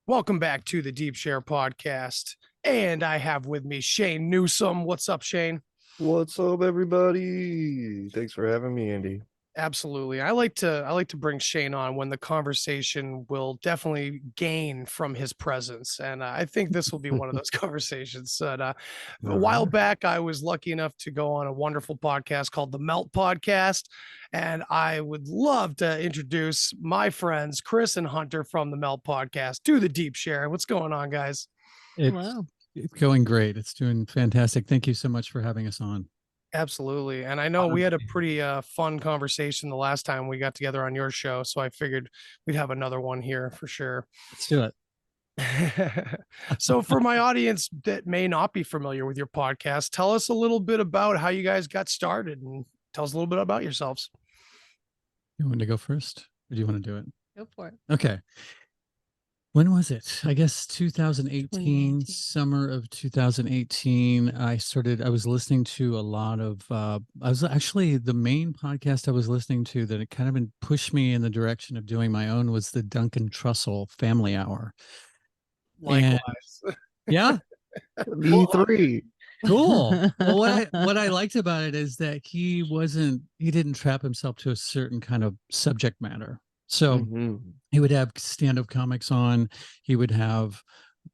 Welcome back to the Deep Share podcast. And I have with me Shane Newsome. What's up, Shane? What's up, everybody? Thanks for having me, Andy. Absolutely. I like to bring Shane on when the conversation will definitely gain from his presence. And I think this will be one of those conversations. A All while right. back, I was lucky enough to go on a wonderful podcast called the Melt Podcast. And I would love to introduce my friends, Chris and Hunter from the Melt Podcast to the Deep Share. What's going on, guys? It's Hello. it's going great. It's doing fantastic. Thank you so much for having us on. Absolutely. And I know we had a pretty fun conversation the last time we got together on your show. So I figured we'd have another one here for sure. Let's do it. So, for my audience that may not be familiar with your podcast, tell us a little bit about how you guys got started and tell us a little bit about yourselves. You want to go first? Or do you want to do it? Go for it. Okay. When was it? I guess 2018, 2019. summer of 2018. I was listening to a lot of, I was actually the main podcast I was listening to that it kind of pushed me in the direction of doing my own was the Duncan Trussell Family Hour. Likewise. Yeah. Me three. Cool. Well, what I liked about it is that he didn't trap himself to a certain kind of subject matter. So Mhm. he would have stand-up comics on. He would have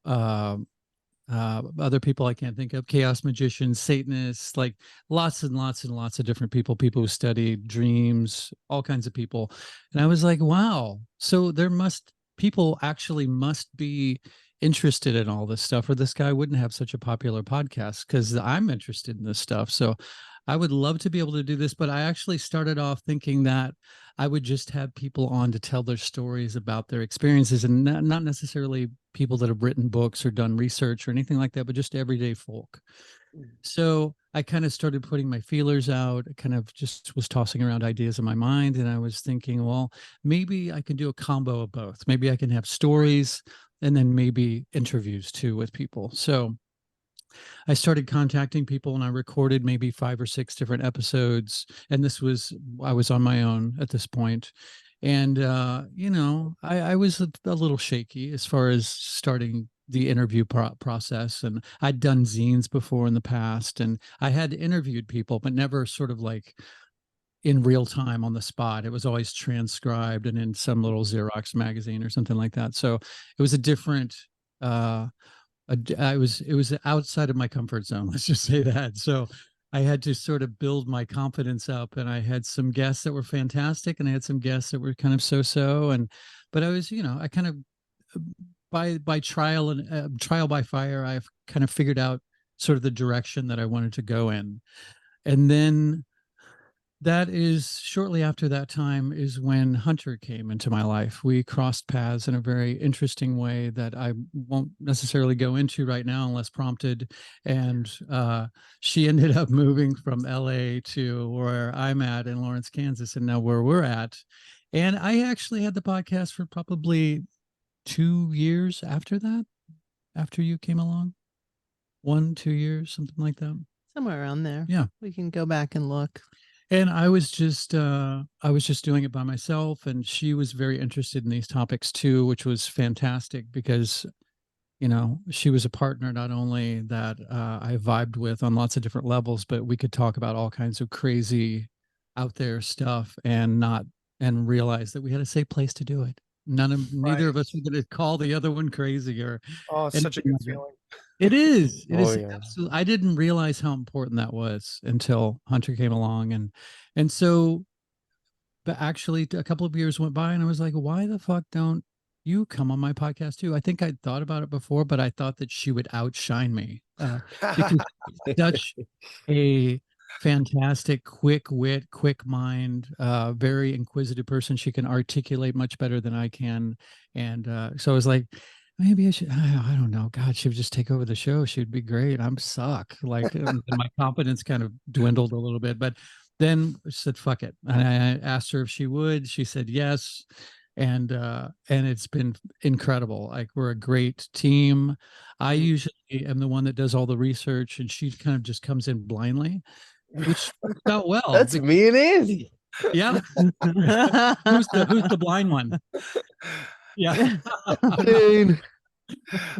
other people I can't think of, chaos magicians, Satanists, like lots and lots and lots of different people who studied dreams, all kinds of people. And I was like, wow. So people actually must be interested in all this stuff, or this guy wouldn't have such a popular podcast, because I'm interested in this stuff. So I would love to be able to do this, but I actually started off thinking that I would just have people on to tell their stories about their experiences, and not necessarily people that have written books or done research or anything like that, but just everyday folk. So I kind of started putting my feelers out. I kind of just was tossing around ideas in my mind. And I was thinking, well, maybe I can do a combo of both. Maybe I can have stories and then maybe interviews too with people. So I started contacting people and I recorded maybe 5 or 6 different episodes. And I was on my own at this point. And, I was a little shaky as far as starting the interview process. And I'd done zines before in the past, and I had interviewed people, but never sort of like in real time on the spot. It was always transcribed and in some little Xerox magazine or something like that. So it was a different, it was outside of my comfort zone. Let's just say that. So I had to sort of build my confidence up, and I had some guests that were fantastic, and I had some guests that were kind of so-so. But I was, I kind of by trial and trial by fire, I've kind of figured out sort of the direction that I wanted to go in. And then that is shortly after that time is when Hunter came into my life. We crossed paths in a very interesting way that I won't necessarily go into right now unless prompted. And she ended up moving from LA to where I'm at in Lawrence, Kansas, and now where we're at. And I actually had the podcast for probably 2 years after that, after you came along. 1, 2 years, something like that. Somewhere around there. Yeah. We can go back and look. And I was just doing it by myself, and she was very interested in these topics too, which was fantastic because, she was a partner not only that I vibed with on lots of different levels, but we could talk about all kinds of crazy, out there stuff and realize that we had a safe place to do it. Neither of us were going to call the other one crazy or. Oh, it's such a good feeling. It is. It is yeah. absolutely. I didn't realize how important that was until Hunter came along, and so, but actually, a couple of years went by, and I was like, "Why the fuck don't you come on my podcast too?" I think I'd thought about it before, but I thought that she would outshine me because she's such a fantastic, quick wit, quick mind, very inquisitive person. She can articulate much better than I can, and so I was like, maybe I should. I don't know. God, she would just take over the show. She'd be great. I'm suck. Like my confidence kind of dwindled a little bit, but then I said, "Fuck it." And I asked her if she would. She said yes, and it's been incredible. Like we're a great team. I usually am the one that does all the research, and she kind of just comes in blindly, which works out well. That's me and Andy. Yeah. Who's the blind one? Yeah. Dane.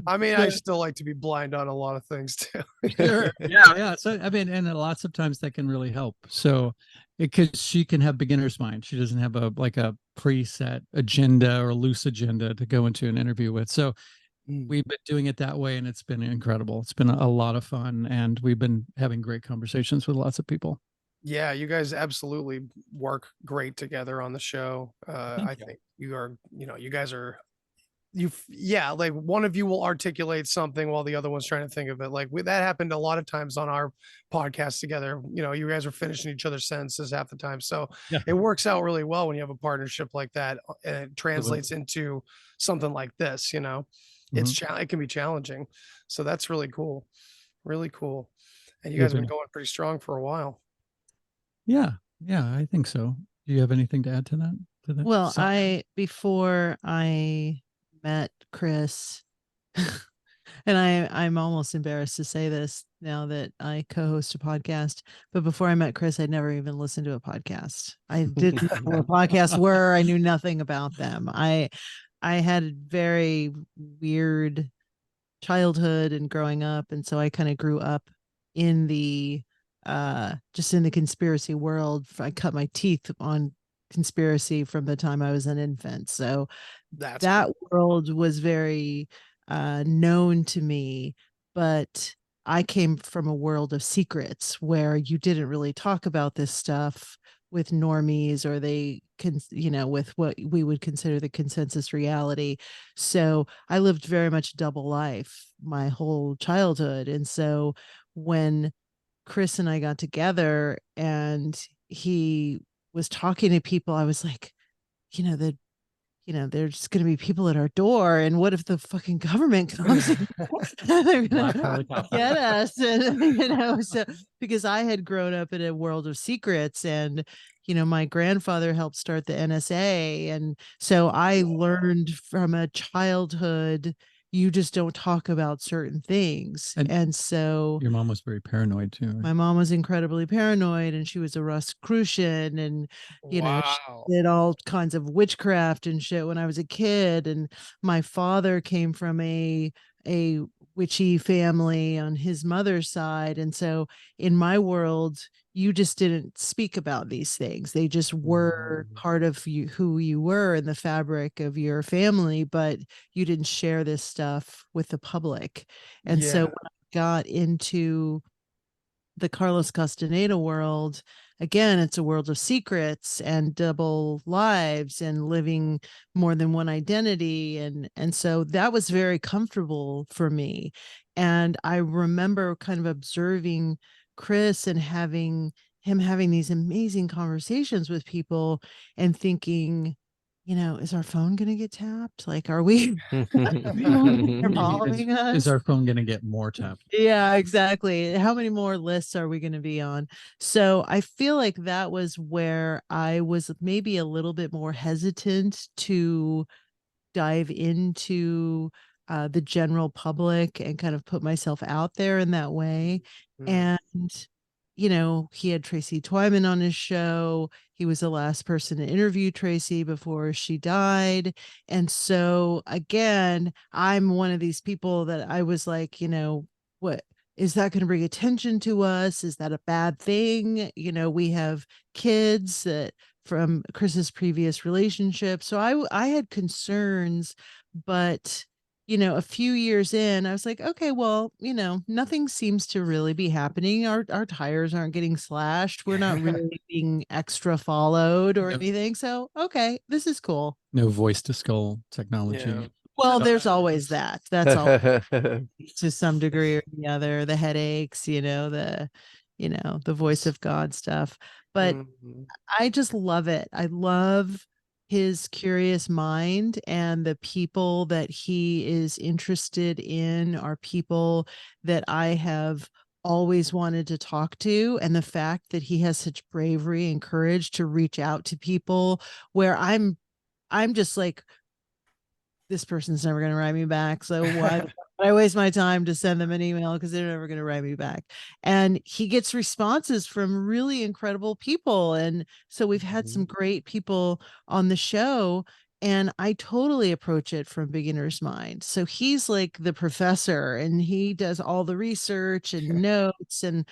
I mean, I still like to be blind on a lot of things too. Sure. Yeah. So I mean, and lots of times that can really help. So because she can have beginner's mind. She doesn't have a preset agenda or loose agenda to go into an interview with. So we've been doing it that way and it's been incredible. It's been a lot of fun and we've been having great conversations with lots of people. Yeah, you guys absolutely work great together on the show. I think you are, you guys are yeah, like one of you will articulate something while the other one's trying to think of it. Like that happened a lot of times on our podcast together. You guys are finishing each other's sentences half the time. So Yeah. it works out really well when you have a partnership like that and it translates into something like this, it can be challenging. So that's really cool. Really cool. And you guys have been going pretty strong for a while. Yeah. Yeah, I think so. Do you have anything to add to that? Well, before I met Chris, and I'm almost embarrassed to say this now that I co-host a podcast, but before I met Chris, I'd never even listened to a podcast. I didn't know what podcasts were. I knew nothing about them. I had a very weird childhood and growing up, and so I kind of grew up in the just in the conspiracy world. I cut my teeth on conspiracy from the time I was an infant. So that cool. world was very known to me, but I came from a world of secrets where you didn't really talk about this stuff with normies, or they can, with what we would consider the consensus reality. So I lived very much double life my whole childhood. And so when Chris and I got together and he was talking to people, I was like, there's going to be people at our door, and what if the fucking government comes and they're going to get us? And so because I had grown up in a world of secrets, and my grandfather helped start the NSA, and so I learned from a childhood you just don't talk about certain things. And so your mom was very paranoid too. My mom was incredibly paranoid, and she was a Rosicrucian, and she did all kinds of witchcraft and shit when I was a kid. And my father came from a witchy family on his mother's side, and so in my world you just didn't speak about these things. They just were part of you, who you were in the fabric of your family, but you didn't share this stuff with the public. And so when I got into the Carlos Castaneda world, again, it's a world of secrets and double lives and living more than one identity. And so that was very comfortable for me. And I remember kind of observing Chris and having these amazing conversations with people and thinking, is our phone going to get tapped? Like, are we following us? Is our phone going to get more tapped? Yeah, exactly. How many more lists are we going to be on? So I feel like that was where I was maybe a little bit more hesitant to dive into the general public and kind of put myself out there in that way. And he had Tracy Twyman on his show. He was the last person to interview Tracy before she died. And so again, I'm one of these people that I was like, what is that going to bring attention to us? Is that a bad thing? We have kids that from Chris's previous relationship. So I had concerns, but a few years in, I was like, okay, well, nothing seems to really be happening. Our tires aren't getting slashed. We're not really being extra followed or anything. So, okay, this is cool. No voice to skull technology. Yeah. Well, there's always that. That's all to some degree or the other, the headaches, the voice of God stuff. But I just love it. I love his curious mind, and the people that he is interested in are people that I have always wanted to talk to. And the fact that he has such bravery and courage to reach out to people where I'm just like, this person's never going to write me back. So why I waste my time to send them an email because they're never going to write me back. And he gets responses from really incredible people. And so we've had some great people on the show. And I totally approach it from beginner's mind. So he's like the professor and he does all the research and notes, and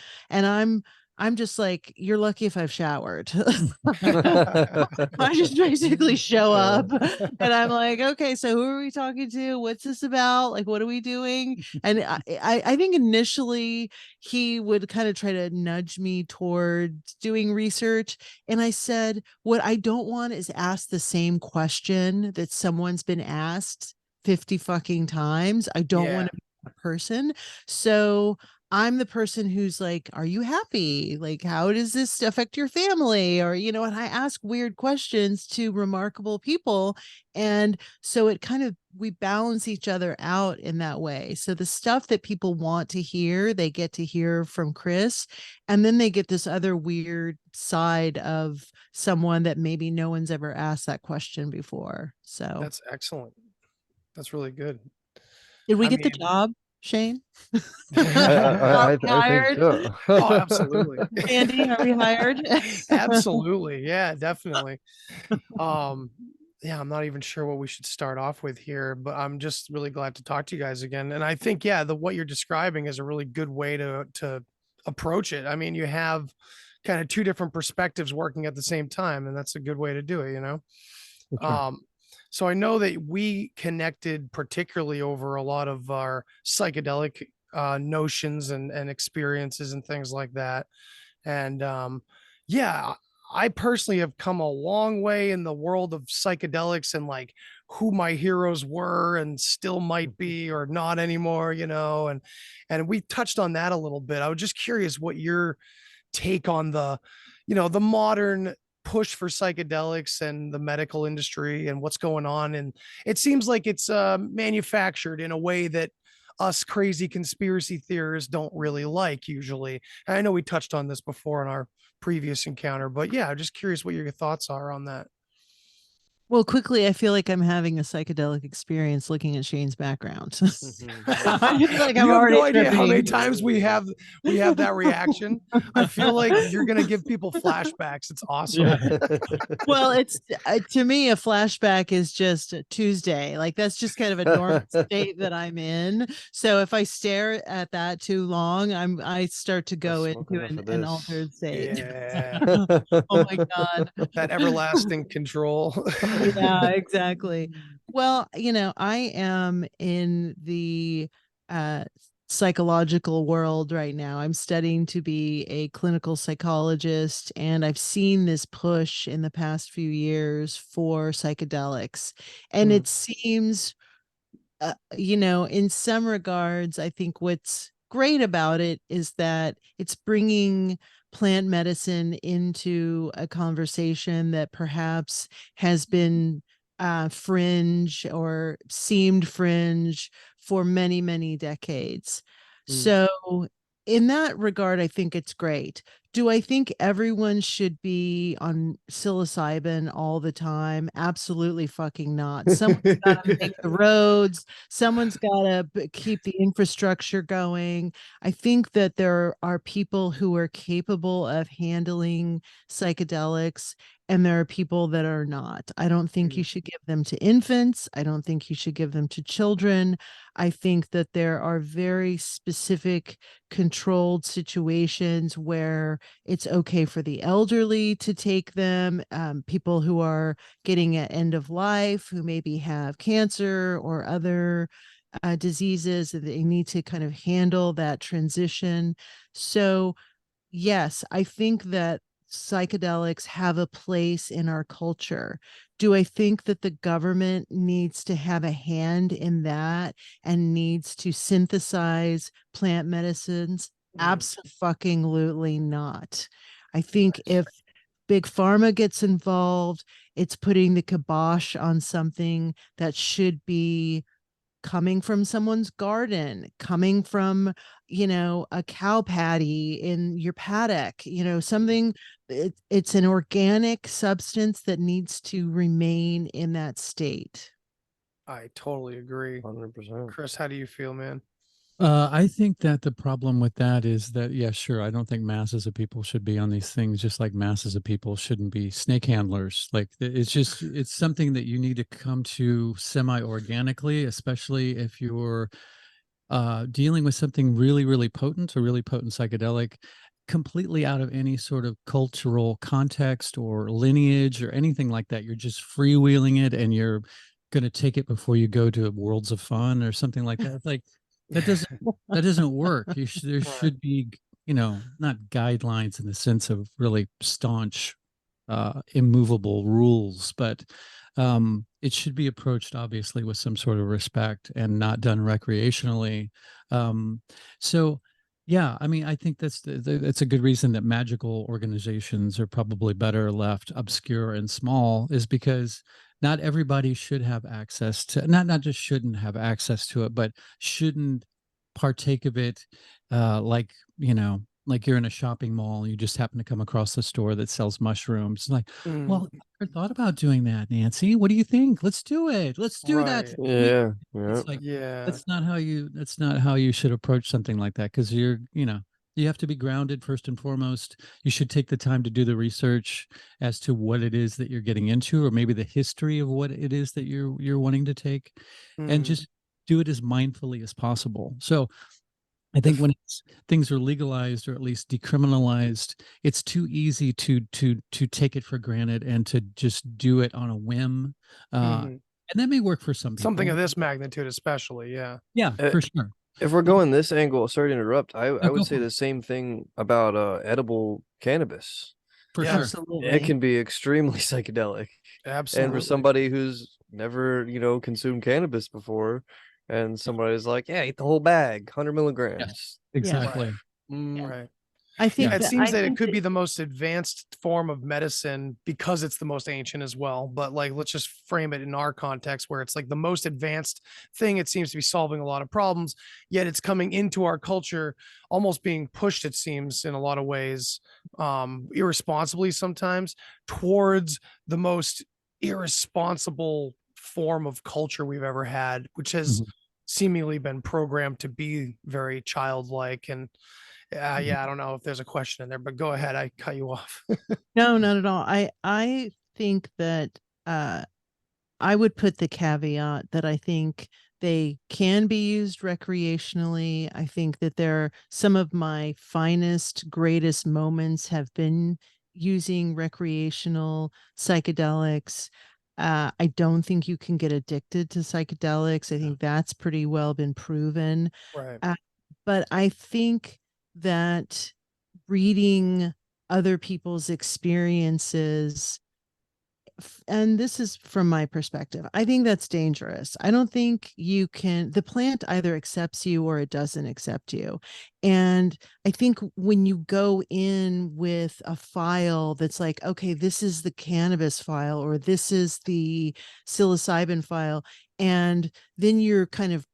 I'm just like, you're lucky if I've showered. I just basically show up and I'm like, okay, so who are we talking to? What's this about? Like, what are we doing? And I think initially he would kind of try to nudge me toward doing research. And I said, what I don't want is ask the same question that someone's been asked 50 fucking times. I don't want to be that person. So I'm the person who's like, are you happy? Like, how does this affect your family? Or, you know, and I ask weird questions to remarkable people. And so it kind of, we balance each other out in that way. So the stuff that people want to hear, they get to hear from Chris. And then they get this other weird side of someone that maybe no one's ever asked that question before. So That's excellent. That's really good. did we I get the mean, job, Shane? I think Hired? so. Oh, absolutely. Andy, are we hired? Absolutely. Yeah, definitely. Yeah, I'm not even sure what we should start off with here, but I'm just really glad to talk to you guys again. And I think, yeah, the what you're describing is a really good way to approach it. I mean, you have kind of two different perspectives working at the same time, and that's a good way to do it, you know? Sure. So I know that we connected particularly over a lot of our psychedelic notions and experiences and things like that. And yeah, I personally have come a long way in the world of psychedelics and like who my heroes were and still might be or not anymore, you know, and we touched on that a little bit. I was just curious what your take on the, you know, the modern push for psychedelics and the medical industry and what's going on. And it seems like it's manufactured in a way that us crazy conspiracy theorists don't really like usually. And I know we touched on this before in our previous encounter, but yeah, I'm just curious what your thoughts are on that. Well, quickly, I feel like I'm having a psychedelic experience looking at Shane's background. I feel like I'm You have already no idea how many tripping. times we have that reaction. I feel like you're gonna give people flashbacks. It's awesome. Well, it's to me, a flashback is just a Tuesday. Like that's just kind of a normal state that I'm in. So if I stare at that too long, I start to go smoke into enough of an this. altered state. Yeah, Oh my God. that everlasting control. Yeah, exactly. Well, you know, I am in the uh psychological world right now. I'm studying to be a clinical psychologist, and I've seen this push in the past few years for psychedelics. And Mm, it seems you know, in some regards, I think what's great about it is that it's bringing plant medicine into a conversation that perhaps has been fringe or seemed fringe for many, many decades. mm. So, in that regard, I think it's great. Do I think everyone should be on psilocybin all the time? Absolutely fucking not. Someone's got to make the roads. Someone's got to keep the infrastructure going. I think that there are people who are capable of handling psychedelics, and there are people that are not. I don't think you should give them to infants. I don't think you should give them to children. I think that there are very specific controlled situations where it's okay for the elderly to take them, people who are getting at end of life, who maybe have cancer or other diseases, that they need to kind of handle that transition. So yes, I think that psychedelics have a place in our culture. Do I think that the government needs to have a hand in that and needs to synthesize plant medicines? Absolutely not. I think if big pharma gets involved, it's putting the kibosh on something that should be coming from someone's garden, coming from, you know, a cow patty in your paddock, you know, something, it's an organic substance that needs to remain in that state. I totally agree. 100%. Chris, how do you feel, man? I think that the problem with that is that, yeah, sure, I don't think masses of people should be on these things, just like masses of people shouldn't be snake handlers. Like it's just, it's something that you need to come to semi-organically, especially if you're dealing with something really, really potent, a really potent psychedelic, completely out of any sort of cultural context or lineage or anything like that. You're just freewheeling it and you're going to take it before you go to Worlds of Fun or something like that. It's like that doesn't work. There Right. should be, not guidelines in the sense of really staunch, immovable rules, but it should be approached obviously with some sort of respect and not done recreationally. So yeah, I mean, I think that's a good reason that magical organizations are probably better left obscure and small, is because not everybody should have access to, not just shouldn't have access to it, but shouldn't partake of it, like, like you're in a shopping mall and you just happen to come across the store that sells mushrooms. Like, Mm, well, I never thought about doing that, Nancy. What do you think? Let's do it. Let's do that. right. Yeah, yeah. It's like, Yeah. that's not how you should approach something like that, because you have to be grounded first and foremost. You should take the time to do the research as to what it is that you're getting into, or maybe the history of what it is that you're wanting to take, and Mm, just do it as mindfully as possible. So I think if when things are legalized or at least decriminalized, it's too easy to take it for granted and to just do it on a whim. mhm. And that may work for some Something people. of this magnitude, especially. Yeah. Yeah, Uh, for sure. if we're going this angle, sorry to interrupt, I No, go would say for it. the same thing about edible cannabis. For Yeah. sure. It Absolutely. can be extremely psychedelic. And for Absolutely. somebody who's never, consumed cannabis before, and somebody's like, yeah, eat the whole bag, 100 Yes, milligrams. Yeah. It's like, exactly. Yeah. Right. I Yeah. think It that seems I that it think could that be the most advanced form of medicine because it's the most ancient as well. But like, let's just frame it in our context where it's like the most advanced thing. It seems to be solving a lot of problems, yet it's coming into our culture, almost being pushed, it seems, in a lot of ways, irresponsibly sometimes, towards the most irresponsible form of culture we've ever had, which has Mhm. seemingly been programmed to be very childlike and Mhm. yeah, I don't know if there's a question in there, but go ahead. I cut you off. no, not at all. I think that uh I would put the caveat that I think they can be used recreationally. I think that some of my finest, greatest moments have been using recreational psychedelics. I don't think you can get addicted to psychedelics. I think that's pretty well been proven. Right. Uh, but I think that reading other people's experiences, and this is from my perspective, I think that's dangerous. I don't think the plant either accepts you or it doesn't accept you. And I think when you go in with a file that's like, okay, this is the cannabis file or this is the psilocybin file, and then you're kind of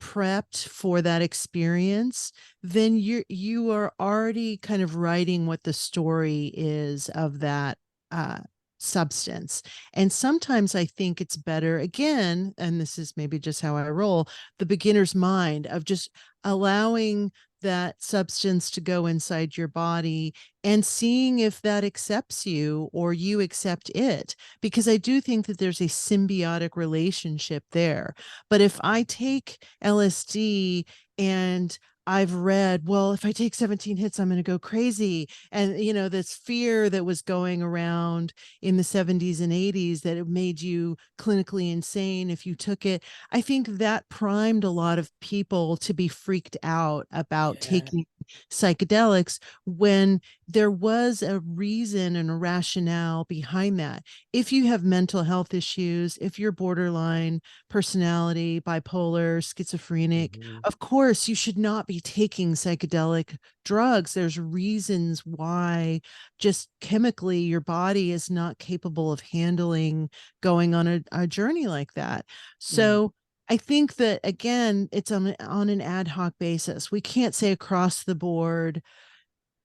prepped for that experience, then you are already kind of writing what the story is of that uh substance. And sometimes I think it's better, again, and this is maybe just how I roll, the beginner's mind of just allowing that substance to go inside your body and seeing if that accepts you or you accept it. Because I do think that there's a symbiotic relationship there. But if I take LSD and I've read, well, if I take 17 hits, I'm going to go crazy. And, this fear that was going around in the 70s and 80s that it made you clinically insane if you took it. I think that primed a lot of people to be freaked out about Yeah. taking psychedelics when there was a reason and a rationale behind that. If you have mental health issues, if you're borderline personality, bipolar, schizophrenic, mhm. of course, you should not be taking psychedelic drugs. There's reasons why just chemically your body is not capable of handling going on a journey like that. Mm, So I think that again, it's on an ad hoc basis. We can't say across the board,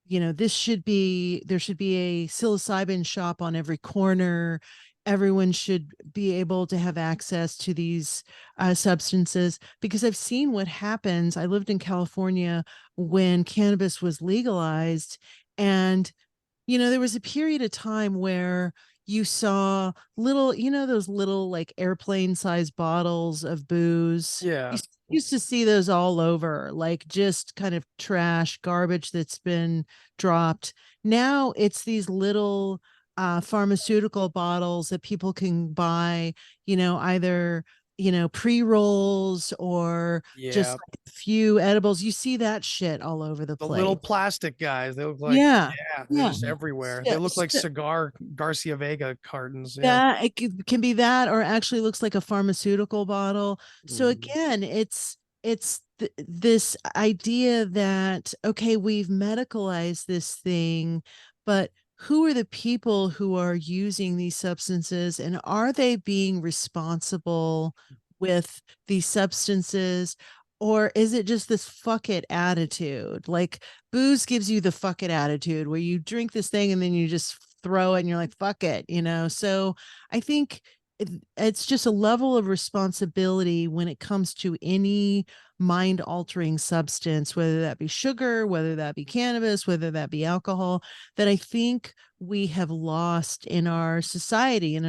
there should be a psilocybin shop on every corner. everyone should be able to have access to these substances, because I've seen what happens. I lived in California when cannabis was legalized, and there was a period of time where you saw little, those little like airplane sized bottles of booze. Yeah. You used to see those all over, like just kind of trash, garbage that's been dropped. Now it's these little pharmaceutical bottles that people can buy, either, pre-rolls or just Yeah. like a few edibles. You see that shit all over the The place. little plastic guys, they look like, Yeah. yeah, they're Yeah. just everywhere. They Yeah, look like cigar Garcia Vega cartons. Yeah. yeah, it can be that, or actually looks like a pharmaceutical bottle. So Mhm. again, it's this idea that, okay, we've medicalized this thing, but who are the people who are using these substances, and are they being responsible with these substances? Or is it just this fuck it attitude? Like, booze gives you the fuck it attitude where you drink this thing and then you just throw it and you're like, fuck it, So I think it's just a level of responsibility when it comes to any mind altering substance, whether that be sugar, whether that be cannabis, whether that be alcohol, that I think we have lost in our society, in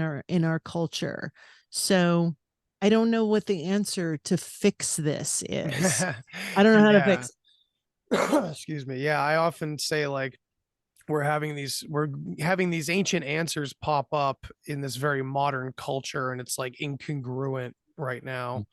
our culture. So I don't know what the answer to fix this is. I don't know how to Yeah. fix it. Excuse me. Yeah, I often say like we're having these ancient answers pop up in this very modern culture, and it's like incongruent right now.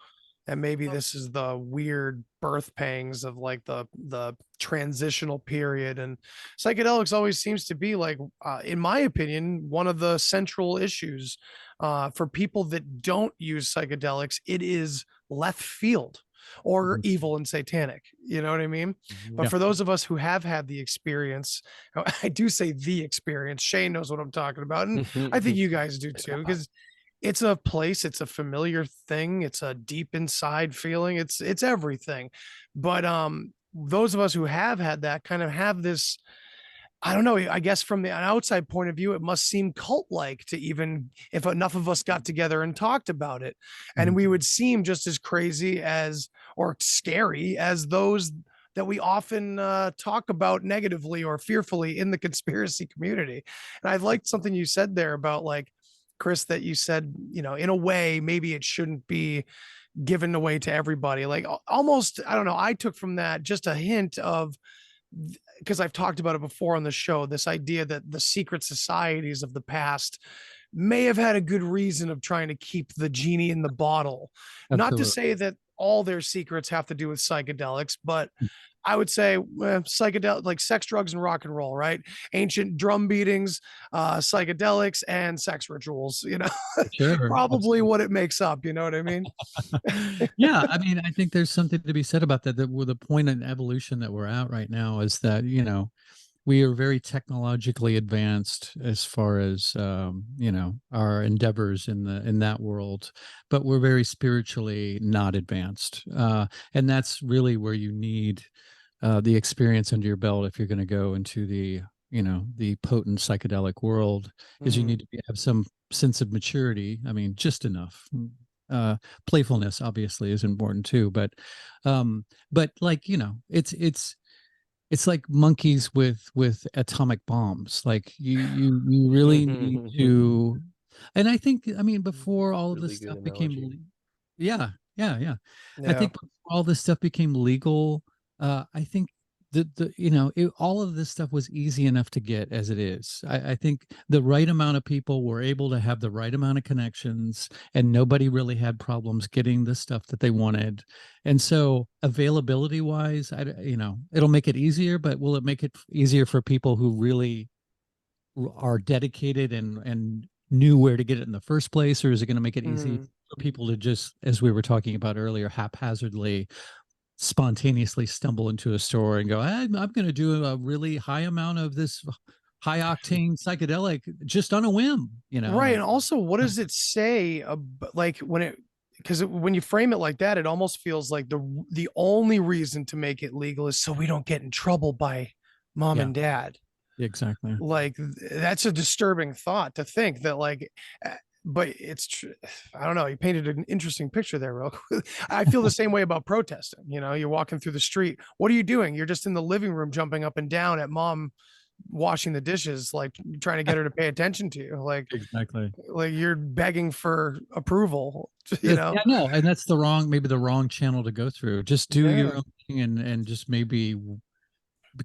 And maybe this is the weird birth pangs of like the transitional period. And psychedelics always seems to be like, in my opinion, one of the central issues for people that don't use psychedelics. It is left field or Mhm. evil and satanic, you know what I mean? But Yeah. for those of us who have had the experience, I do say the experience, Shane knows what I'm talking about, and I think you guys do too, because it's a place, it's a familiar thing, it's a deep inside feeling, it's everything. But those of us who have had that kind of have this, I don't know, I guess from an outside point of view, it must seem cult like to, even if enough of us got together and talked about it, and Mhm. we would seem just as crazy as, or scary as those that we often talk about negatively or fearfully in the conspiracy community. And I liked something you said there about like, Chris, that you said, in a way, maybe it shouldn't be given away to everybody. Like almost, I don't know, I took from that just a hint of, because I've talked about it before on the show, this idea that the secret societies of the past may have had a good reason of trying to keep the genie in the bottle. Not to Absolutely. say that all their secrets have to do with psychedelics, but I would say psychedelic, like sex, drugs, and rock and roll, right? Ancient drum beatings, psychedelics, and sex rituals, Sure. probably what it makes up. You know what I mean? Yeah, I mean, I think there's something to be said about that. That with the point in evolution that we're at right now is that we are very technologically advanced as far as our endeavors in that world, but we're very spiritually not advanced, and that's really where you need the experience under your belt if you're going to go into the potent psychedelic world. Is you Mhm. need to have some sense of maturity. I mean, just enough. Playfulness obviously is important too, but like it's like monkeys with atomic bombs. Like you really need to. And I think, I mean, before all of Really this good stuff analogy. yeah, I Yeah. think before all this stuff became legal, I think all of this stuff was easy enough to get as it is. I think the right amount of people were able to have the right amount of connections, and nobody really had problems getting the stuff that they wanted. And so availability wise, it'll make it easier, but will it make it easier for people who really are dedicated and knew where to get it in the first place, or is it going to make it easy Mhm. for people to just, as we were talking about earlier, haphazardly, spontaneously stumble into a store and go, I'm going to do a really high amount of this high octane psychedelic just on a whim, Right. like, And also, what does it say like because when you frame it like that, it almost feels like the only reason to make it legal is so we don't get in trouble by mom yeah, and dad. exactly. Like that's a disturbing thought to think that like but it's true. I don't know. You painted an interesting picture there, real quick. I feel the same way about protesting. You know, you're walking through the street. What are you doing? You're just in the living room, jumping up and down at mom washing the dishes, like trying to get her to pay attention to you. Exactly. Like you're begging for approval. You know. Yeah, no, and that's maybe the wrong channel to go through. Just do Yeah. your own thing and just maybe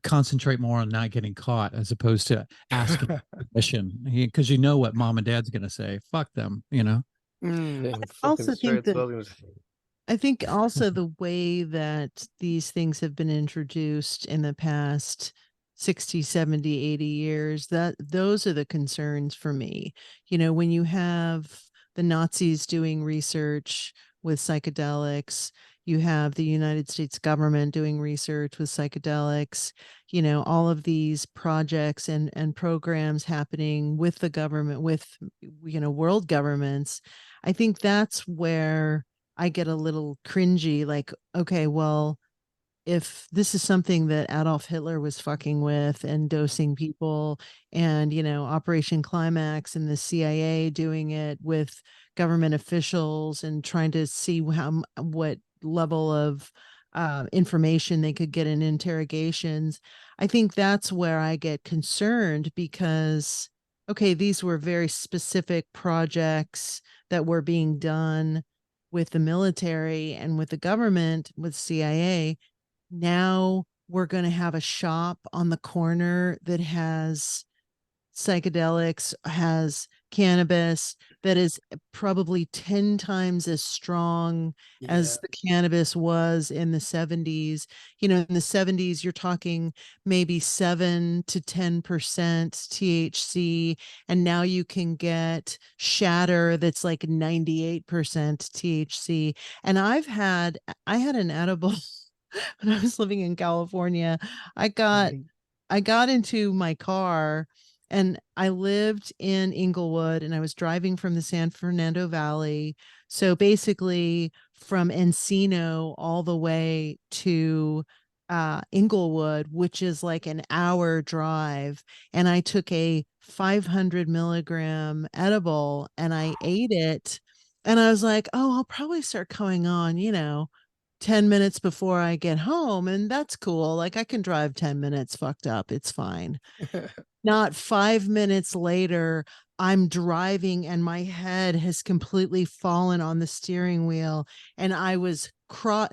concentrate more on not getting caught as opposed to asking permission, because you know what mom and dad's gonna say. Fuck them, you know. Mm. Damn, I fucking also straight. think That's what I that was gonna say. I think also the way that these things have been introduced in the past 60, 70, 80 years, that those are the concerns for me. You know, when you have the Nazis doing research with psychedelics, you have the United States government doing research with psychedelics, you know, all of these projects and programs happening with the government, with, you know, world governments. I think that's where I get a little cringy, like, okay, well, if this is something that Adolf Hitler was fucking with and dosing people, and, you know, Operation Climax and the CIA doing it with government officials and trying to see what level of information they could get in interrogations, I think that's where I get concerned because, okay, these were very specific projects that were being done with the military and with the government, with CIA. Now we're going to have a shop on the corner that has psychedelics, has cannabis that is probably 10 times as strong as the cannabis was in the 70s. You know, in the 70s, you're talking maybe 7 to 10% THC. And now you can get shatter that's like 98% THC. And I had an edible when I was living in California. I got I got into my car and I lived in Inglewood and I was driving from the San Fernando Valley. So basically from Encino all the way to Inglewood, which is like an hour drive. And I took a 500 milligram edible and I ate it. And I was like, oh, I'll probably start coming on, you know, 10 minutes before I get home. And that's cool. Like I can drive 10 minutes fucked up. It's fine. Not 5 minutes later, I'm driving and my head has completely fallen on the steering wheel. And I was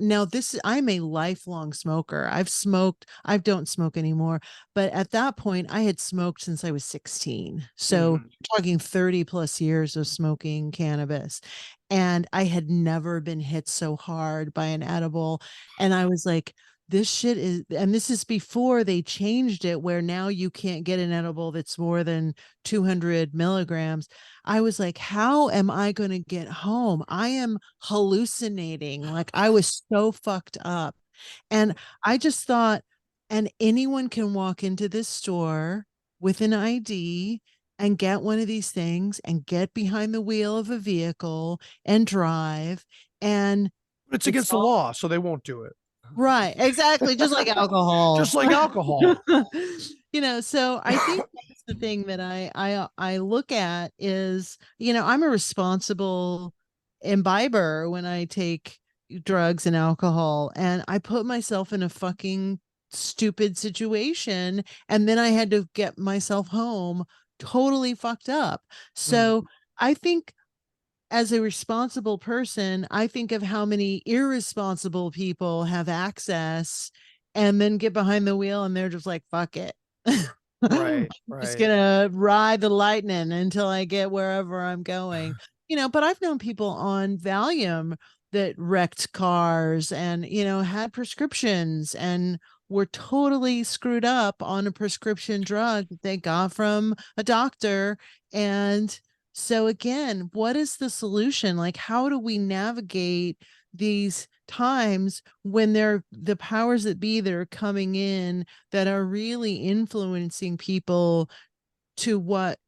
now I'm a lifelong smoker. I don't smoke anymore. But at that point, I had smoked since I was 16. So talking 30 plus years of smoking cannabis. And I had never been hit so hard by an edible. And I was like, this shit is, and this is before they changed it where now you can't get an edible that's more than 200 milligrams. I was like, how am I going to get home? I am hallucinating. Like I was so fucked up. And I just thought, and anyone can walk into this store with an ID and get one of these things and get behind the wheel of a vehicle and drive. And it's against the law, so they won't do it. Right, exactly, just like alcohol. Just like alcohol. You know, so I think that's the thing that I look at is, you know, I'm a responsible imbiber when I take drugs and alcohol, and I put myself in a fucking stupid situation, and then I had to get myself home totally fucked up. So I think as a responsible person, I think of how many irresponsible people have access and then get behind the wheel and they're just like, fuck it. Right. Just gonna ride the lightning until I get wherever I'm going. You know, but I've known people on Valium that wrecked cars and, you know, had prescriptions and were totally screwed up on a prescription drug that they got from a doctor. And so again, what is the solution? Like, how do we navigate these times when they're the powers that be that are coming in that are really influencing people to what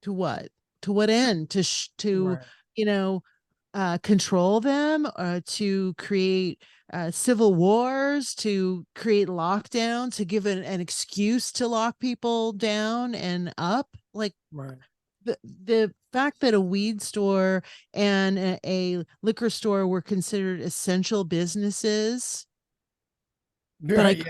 to what to what end to you know control them, to create civil wars, to create lockdown, to give an excuse to lock people down and up, like the fact that a weed store and a liquor store were considered essential businesses, but Right, yeah.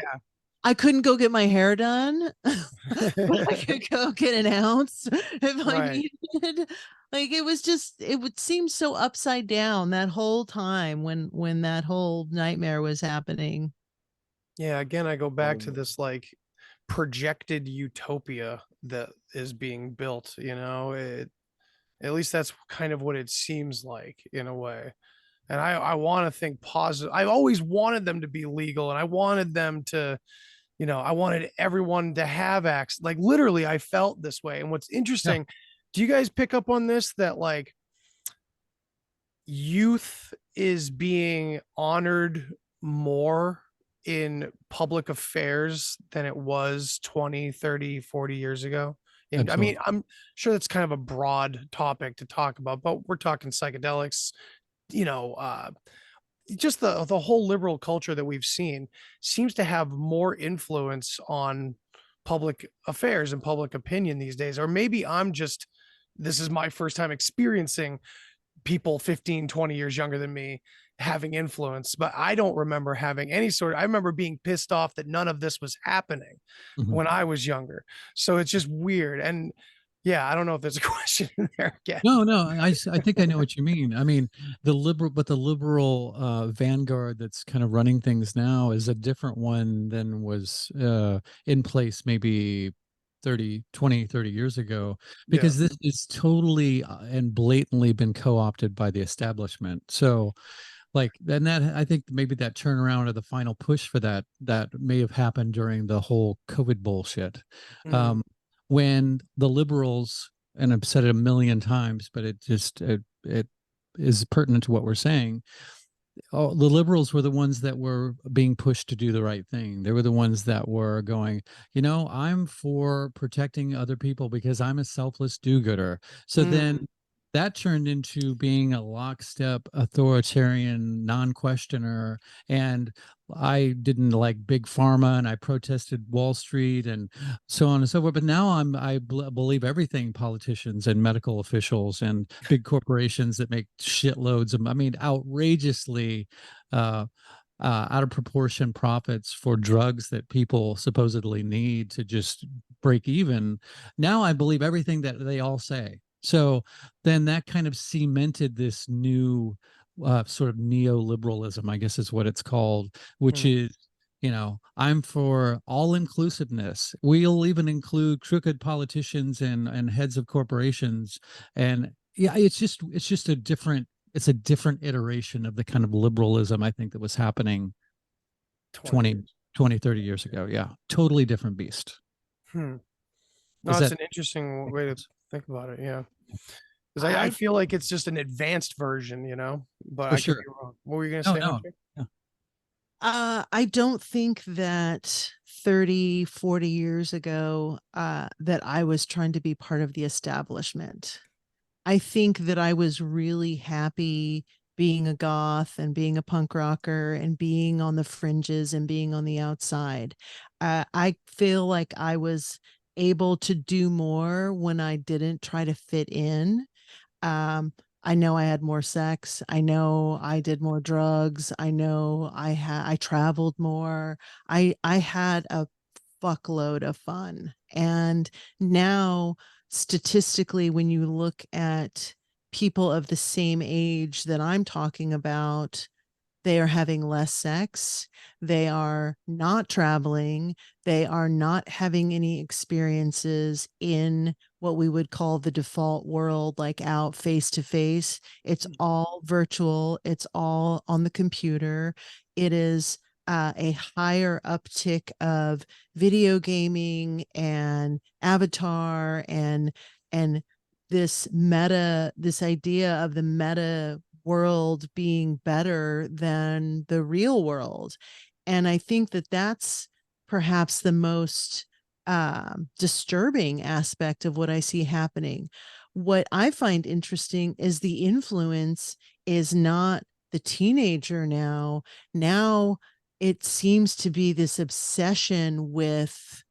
I couldn't go get my hair done, but I could go get an ounce if I Right. needed. Like it was just, it would seem so upside down that whole time when that whole nightmare was happening. Yeah, again, I go back to Um, this like projected utopia that is being built, you know. At least that's kind of what it seems like in a way. And I want to think positive. I always wanted them to be legal, and I wanted them to, you know, I wanted everyone to have access. Like literally, I felt this way. And what's Yeah. interesting, do you guys pick up on this that like youth is being honored more in public affairs than it was 20, 30, 40 years ago? And I mean, Absolutely. I'm sure that's kind of a broad topic to talk about, but we're talking psychedelics, you know, just the whole liberal culture that we've seen seems to have more influence on public affairs and public opinion these days. Or maybe I'm just, this is my first time experiencing people 15, 20 years younger than me having influence, but I don't remember having any sort of, I remember being pissed off that none of this was happening Mhm. when I was younger. So it's just weird. And yeah, I don't know if there's a question in there again. No, I think I know what you mean. I mean, the liberal vanguard that's kind of running things now is a different one than was in place maybe 30 years ago, Yeah. because this is totally and blatantly been co-opted by the establishment. So like, and that, I think maybe that turnaround or the final push for that may have happened during the whole COVID bullshit. Mm, Um, when the liberals, and I've said it a million times, but it is pertinent to what we're saying. Oh, the liberals were the ones that were being pushed to do the right thing. They were the ones that were going, I'm for protecting other people because I'm a selfless do-gooder. So then mm, that turned into being a lockstep authoritarian non-questioner. And I didn't like big pharma, and I protested Wall Street and so on and so forth. But now I believe everything politicians and medical officials and big corporations that make shitloads of, I mean, outrageously uh, out of proportion profits for drugs that people supposedly need to just break even. Now I believe everything that they all say. So then that kind of cemented this new sort of neoliberalism, I guess is what it's called, which mm. is, I'm for all inclusiveness. We'll even include crooked politicians and heads of corporations. And yeah, it's a different iteration of the kind of liberalism I think that was happening 20 20, years. 20, 30 years ago. Yeah. Totally different beast. Hmm. No, Is that's that an interesting way to think about it. Yeah. Because I I feel like it's just an advanced version, you know, but for I could sure? be wrong. What were you going to No, say, no. Hunter? Yeah, I don't think that 30, 40 years ago that I was trying to be part of the establishment. I think that I was really happy being a goth and being a punk rocker and being on the fringes and being on the outside. I feel like I was able to do more when I didn't try to fit in. Um, I know I had more sex. I know I did more drugs. I know I traveled more. I had a fuckload of fun. And now, statistically, when you look at people of the same age that I'm talking about, they are having less sex. They are not traveling. They are not having any experiences in what we would call the default world, like out face to face. It's all virtual, it's all on the computer. It is a higher uptick of video gaming and avatar and this idea of the meta world being better than the real world. And I think that that's perhaps the most disturbing aspect of what I see happening. What I find interesting is the influence is not the teenager now. Now it seems to be this obsession with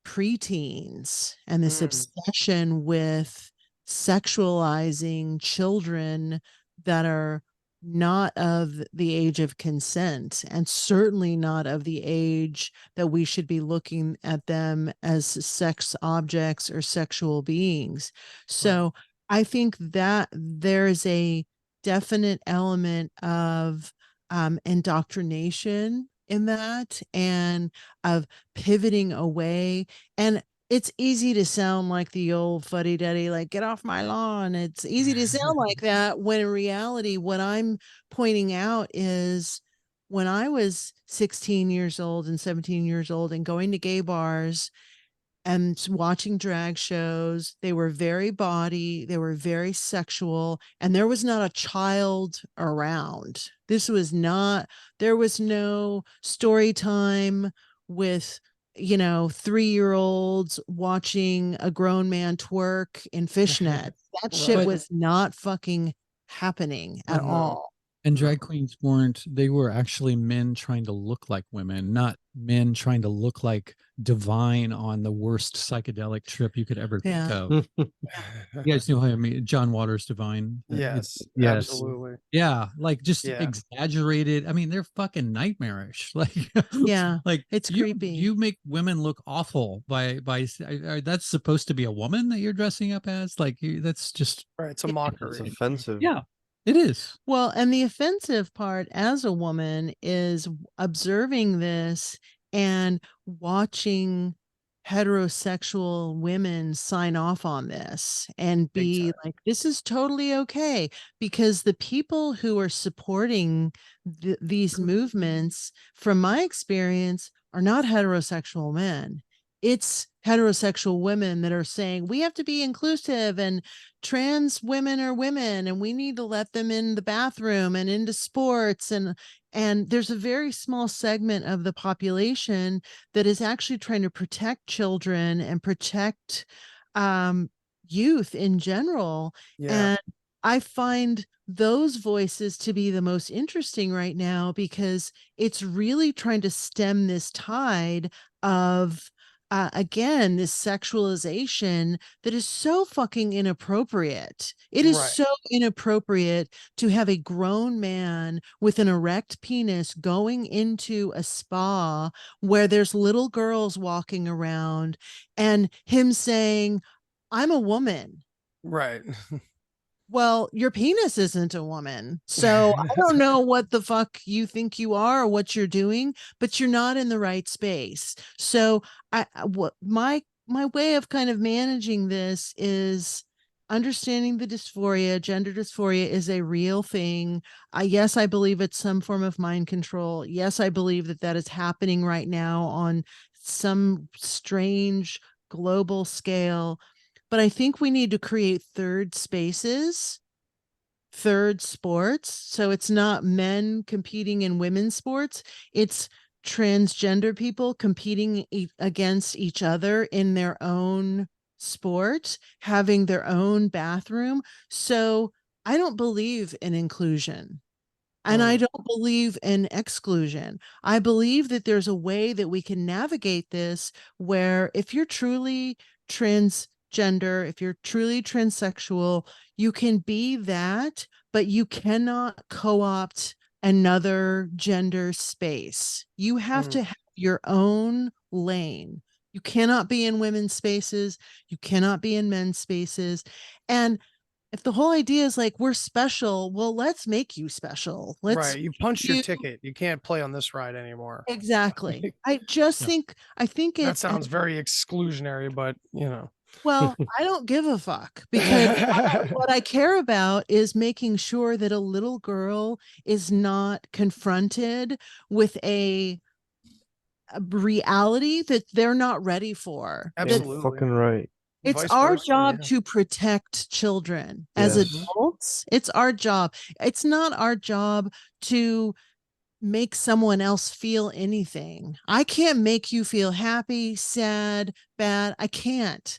preteens and this Mm, obsession with sexualizing children that are not of the age of consent, and certainly not of the age that we should be looking at them as sex objects or sexual beings. So I think that there's a definite element of indoctrination in that, and of pivoting away. And it's easy to sound like the old fuddy-duddy, like, get off my lawn. It's easy to sound like that, when in reality, what I'm pointing out is, when I was 16 years old and 17 years old and going to gay bars and watching drag shows, they were very bawdy, they were very sexual, and there was not a child around. There was no story time with, 3-year-olds watching a grown man twerk in fishnets. That shit Right. was not fucking happening at all. And drag queens they were actually men trying to look like women, not men trying to look like divine on the worst psychedelic trip you could ever think Yeah. of. You guys know how I mean, John Waters' Divine. Yes, Yes. absolutely. Yeah, like just Yeah. exaggerated. I mean, they're fucking nightmarish. Like, Yeah, like it's creepy. You make women look awful by that's supposed to be a woman that you're dressing up as. Like, that's just Right. It's a It's mockery. offensive. yeah, it is. Well, and the offensive part as a woman is observing this and watching heterosexual women sign off on this and Big be time. like, this is totally okay. Because the people who are supporting these movements, from my experience, are not heterosexual men. It's heterosexual women that are saying, we have to be inclusive, and trans women are women, and we need to let them in the bathroom and into sports. And there's a very small segment of the population that is actually trying to protect children and protect youth in general. Yeah. And I find those voices to be the most interesting right now, because it's really trying to stem this tide of again, this sexualization that is so fucking inappropriate. It is Right. so inappropriate to have a grown man with an erect penis going into a spa where there's little girls walking around, and him saying, I'm a woman. Right. Well, your penis isn't a woman. So I don't know what the fuck you think you are or what you're doing, but you're not in the right space. So what my way of kind of managing this is understanding the dysphoria. Gender dysphoria is a real thing. Yes, I believe it's some form of mind control. Yes, I believe that is happening right now on some strange global scale. But I think we need to create third spaces, third sports. So it's not men competing in women's sports, it's transgender people competing against each other in their own sport, having their own bathroom. So I don't believe in inclusion. And I don't believe in exclusion. I believe that there's a way that we can navigate this, where if you're truly transgender, if you're truly transsexual, you can be that, but you cannot co-opt another gender space. You have to have your own lane. You cannot be in women's spaces. You cannot be in men's spaces. And if the whole idea is like, we're special, well, let's make you special. Let's Right. You punched your ticket. You can't play on this ride anymore. Exactly. I just think That it's sounds very exclusionary, but well, I don't give a fuck, because what I care about is making sure that a little girl is not confronted with a reality that they're not ready for. That Absolutely. Fucking right. it's Vice our versa, job yeah. to protect children as Yes. adults. It's our job. It's not our job to make someone else feel anything. I can't make you feel happy, sad, bad. I can't.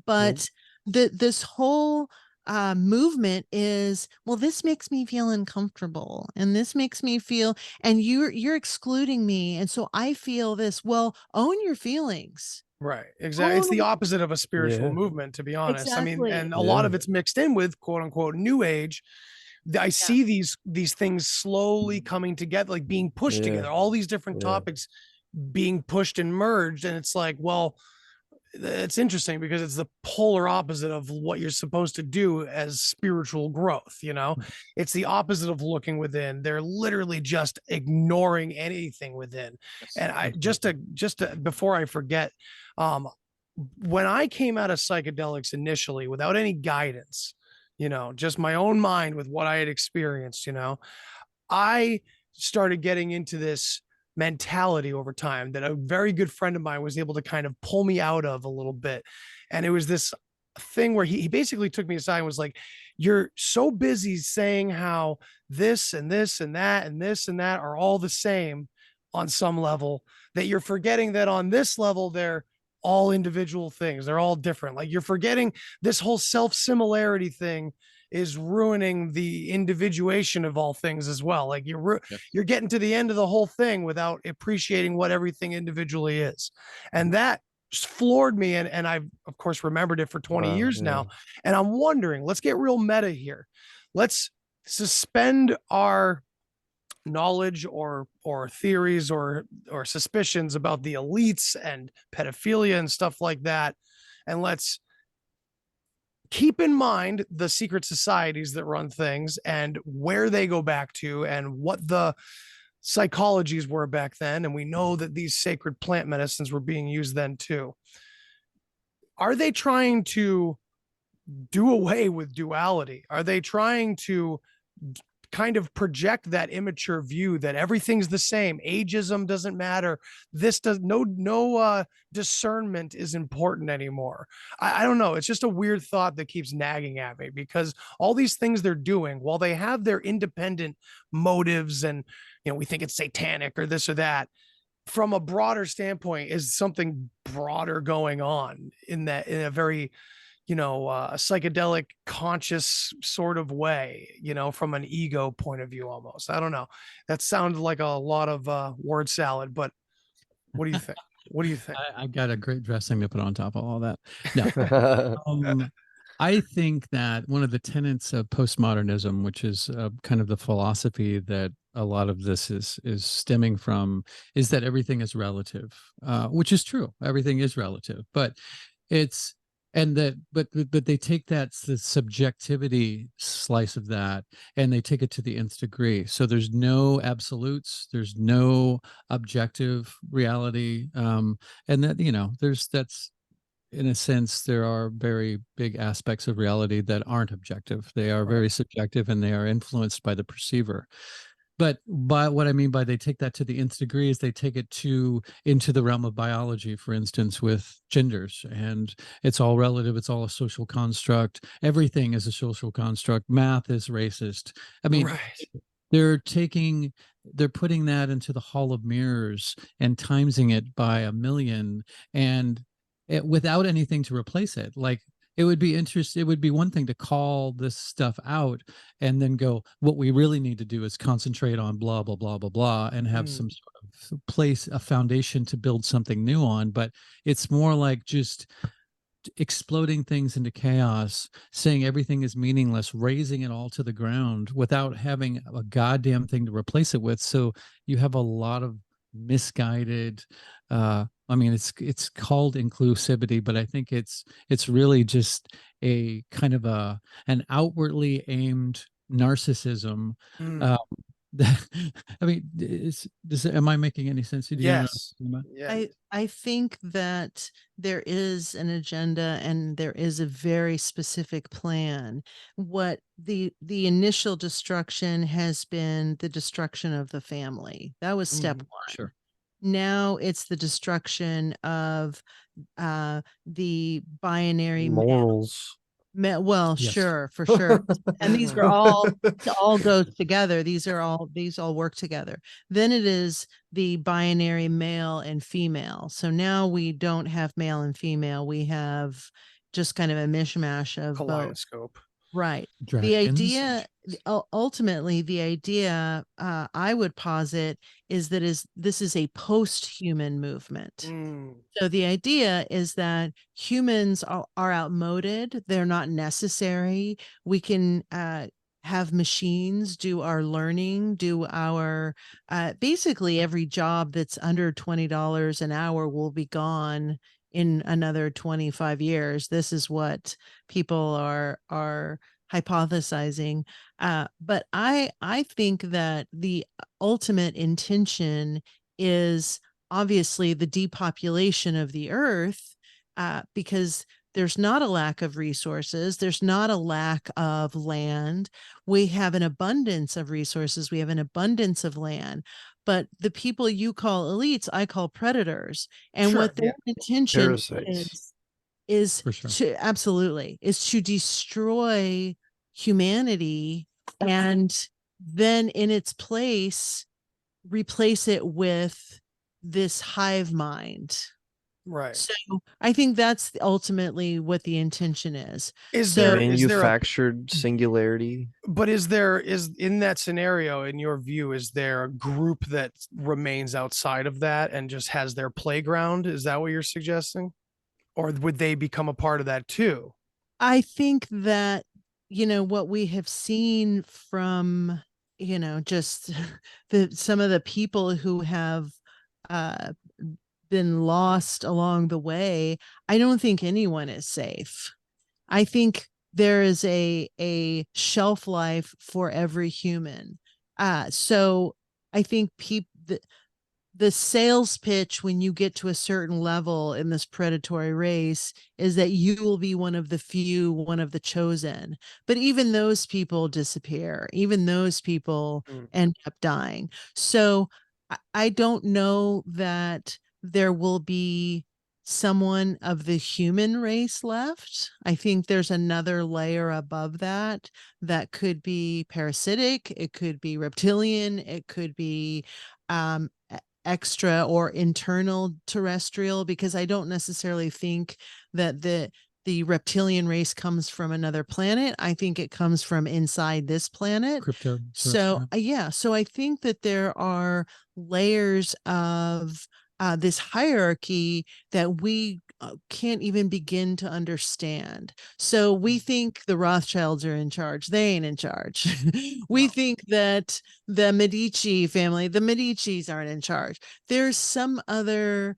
But this whole movement is, well, this makes me feel uncomfortable, and this makes me feel, and you're excluding me, and so I feel this. Well, own your feelings. Right. Exactly. It's the opposite of a spiritual Yeah. movement, to be honest. I mean, Exactly. and a lot Yeah. of it's mixed in with quote unquote new age. I see these things slowly coming together, like being pushed Yeah. together, all these different Yeah. topics being pushed and merged. And it's like, well, it's interesting because it's the polar opposite of what you're supposed to do as spiritual growth. It's the opposite of looking within. They're literally just ignoring anything within. And I just to before I forget, when I came out of psychedelics initially without any guidance, just my own mind with what I had experienced, I started getting into this mentality over time that a very good friend of mine was able to kind of pull me out of a little bit. And it was this thing where he basically took me aside and was like, you're so busy saying how this and this and that and this and that are all the same on some level that you're forgetting that on this level, they're all individual things. They're all different. Like you're forgetting this whole self similarity thing is ruining the individuation of all things as well. Like you're getting to the end of the whole thing without appreciating what everything individually is. And that just floored me. And I've of course remembered it for 20 Wow, years yeah. now. And I'm wondering, let's get real meta here. Let's suspend our knowledge or theories or suspicions about the elites and pedophilia and stuff like that. And let's keep in mind the secret societies that run things and where they go back to and what the psychologies were back then. And we know that these sacred plant medicines were being used then too. Are they trying to do away with duality? Are they trying to kind of project that immature view that everything's the same? Ageism doesn't matter. This does no discernment is important anymore. I don't know. It's just a weird thought that keeps nagging at me because all these things they're doing, while they have their independent motives and we think it's satanic or this or that, from a broader standpoint, is something broader going on in a very a psychedelic conscious sort of way, from an ego point of view almost. I don't know. That sounded like a lot of word salad, but what do you think? What do you think? I got a great dressing to put on top of all that. No. I think that one of the tenets of postmodernism, which is kind of the philosophy that a lot of this is stemming from, is that everything is relative, which is true. Everything is relative, but it's but they take the subjectivity slice of that and they take it to the nth degree. So there's no absolutes, there's no objective reality, and that that's, in a sense, there are very big aspects of reality that aren't objective. They are very subjective and they are influenced by the perceiver. But what I mean by they take that to the nth degree is they take it into the realm of biology, for instance, with genders, and it's all relative. It's all a social construct. Everything is a social construct. Math is racist. I mean, they're putting that into the hall of mirrors and timesing it by 1,000,000 and without anything to replace it. Like, it would be one thing to call this stuff out and then go, what we really need to do is concentrate on blah blah blah blah blah and have some sort of a foundation to build something new on. But it's more like just exploding things into chaos, saying everything is meaningless, raising it all to the ground without having a goddamn thing to replace it with. So you have a lot of misguided, I mean, it's called inclusivity, but I think it's really just a kind of an outwardly aimed narcissism. I mean, am I making any sense to you? Yes. I think that there is an agenda and there is a very specific plan. What the initial destruction has been the destruction of the family. That was step one. Sure. Now it's the destruction of the binary morals. Well, Yes. sure, for sure. And these are all goes together. These all work together. Then it is the binary male and female. So now we don't have male and female. We have just kind of a mishmash of both. Kaleidoscope. Right. The Dragons. idea, ultimately, the idea I would posit is that this is a post-human movement. So the idea is that humans are outmoded. They're not necessary. We can have machines do our learning, do our basically every job that's under $20 an hour will be gone in another 25 years. This is what people are hypothesizing. But I think that the ultimate intention is obviously the depopulation of the earth, because there's not a lack of resources. There's not a lack of land. We have an abundance of resources. We have an abundance of land. But the people you call elites, I call predators. And Sure, what their intention Parasites. is For sure. to absolutely is to destroy humanity, and then in its place replace it with this hive mind. Right. So I think that's ultimately what the intention is. Is So there a Manufactured singularity. but is in that scenario, in your view, is there a group that remains outside of that and just has their playground? Is that what you're suggesting? Or would they become a part of that too? I think that, what we have seen from, just some of the people who have uh, been lost along the way, I don't think anyone is safe. I think there is a shelf life for every human. So I think the sales pitch when you get to a certain level in this predatory race is that you will be one of the few, one of the chosen. But even those people disappear. Even those people end up dying. So I don't know that there will be someone of the human race left. I think there's another layer above that that could be parasitic, it could be reptilian, it could be um, extra or internal terrestrial, because I don't necessarily think that the reptilian race comes from another planet. I think it comes from inside this planet. Crypto. So yeah, so I think that there are layers of this hierarchy that we can't even begin to understand. So we think the Rothschilds are in charge. They ain't in charge. We think that the Medici family, the Medicis aren't in charge. There's some other,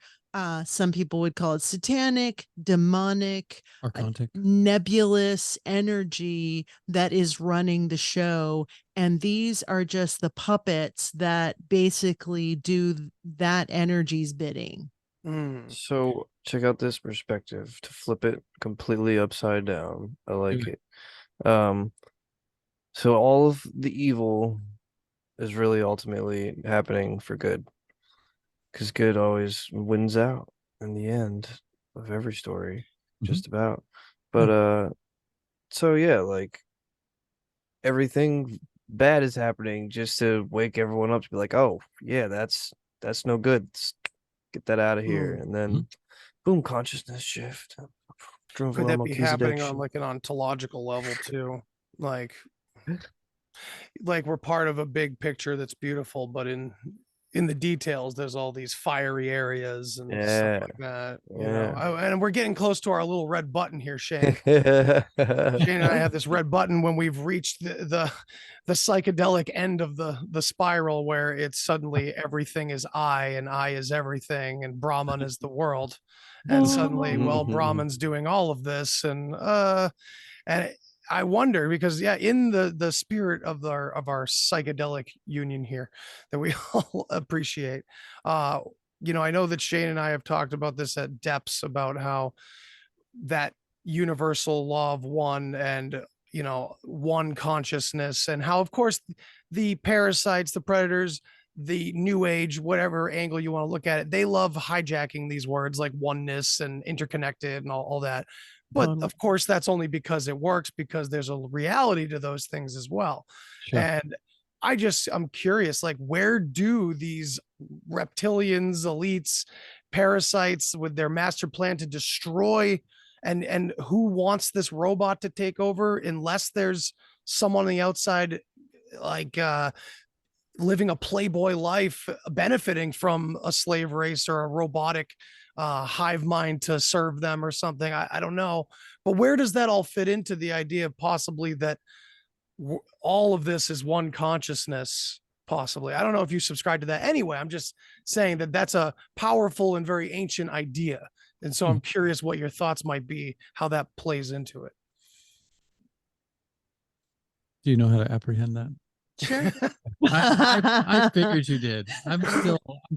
some people would call it satanic, demonic, nebulous energy that is running the show. And these are just the puppets that basically do that energy's bidding. So check out this perspective to flip it completely upside down. I like it. So all of the evil is really ultimately happening for good, because good always wins out in the end of every story, just about. But so yeah, like everything bad is happening just to wake everyone up to be like, oh yeah, that's no good. Let's get that out of here. And then boom, consciousness shift. Could that be happening on like an ontological level too? Like we're part of a big picture that's beautiful, but in the details, there's all these fiery areas and stuff like that. You know, and we're getting close to our little red button here, Shane. Shane and I have this red button when we've reached the psychedelic end of the spiral, where it's suddenly everything is I, and I is everything, and Brahman is the world. And suddenly, well, Brahman's doing all of this, and I wonder, because in the spirit of our psychedelic union here that we all appreciate, I know that Shane and I have talked about this at depths about how that universal law of one, and one consciousness, and how of course the parasites, the predators, the new age, whatever angle you want to look at it, they love hijacking these words like oneness and interconnected and all that. But of course, that's only because it works, because there's a reality to those things as well. And I'm curious, like, where do these reptilians, elites, parasites with their master plan to destroy and who wants this robot to take over unless there's someone on the outside, like living a playboy life, benefiting from a slave race or a robotic hive mind to serve them or something. I don't know, but where does that all fit into the idea of possibly that all of this is one consciousness? Possibly, I don't know if you subscribe to that. Anyway, I'm just saying that that's a powerful and very ancient idea, and so I'm curious what your thoughts might be, how that plays into it. Do you know how to apprehend that? Sure. I figured you did. I'm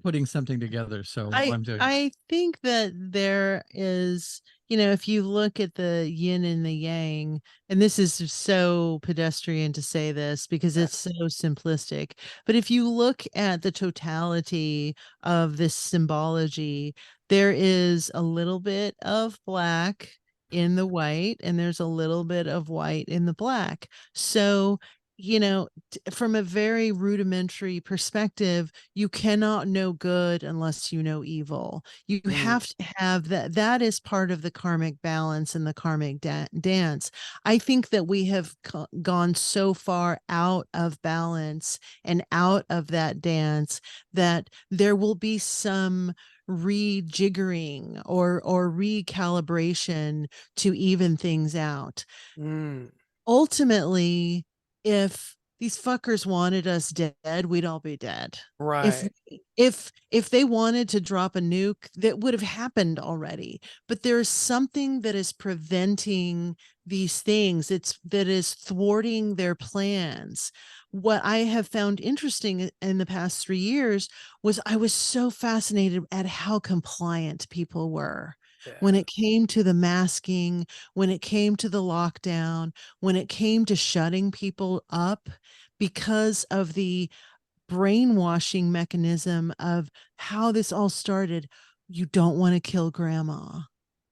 putting something together, so I'm doing. I think that there is, if you look at the yin and the yang, and this is so pedestrian to say this because it's so simplistic, but if you look at the totality of this symbology, there is a little bit of black in the white, and there's a little bit of white in the black. So from a very rudimentary perspective, you cannot know good unless you know evil. You have to have that. That is part of the karmic balance and the karmic dance. I think that we have gone so far out of balance and out of that dance that there will be some rejiggering or recalibration to even things out. Ultimately, if these fuckers wanted us dead, we'd all be dead. Right. If they wanted to drop a nuke, that would have happened already. But there is something that is preventing these things. That is thwarting their plans. What I have found interesting in the past 3 years was I was so fascinated at how compliant people were. Yeah. When it came to the masking, when it came to the lockdown, when it came to shutting people up because of the brainwashing mechanism of how this all started. You don't want to kill grandma.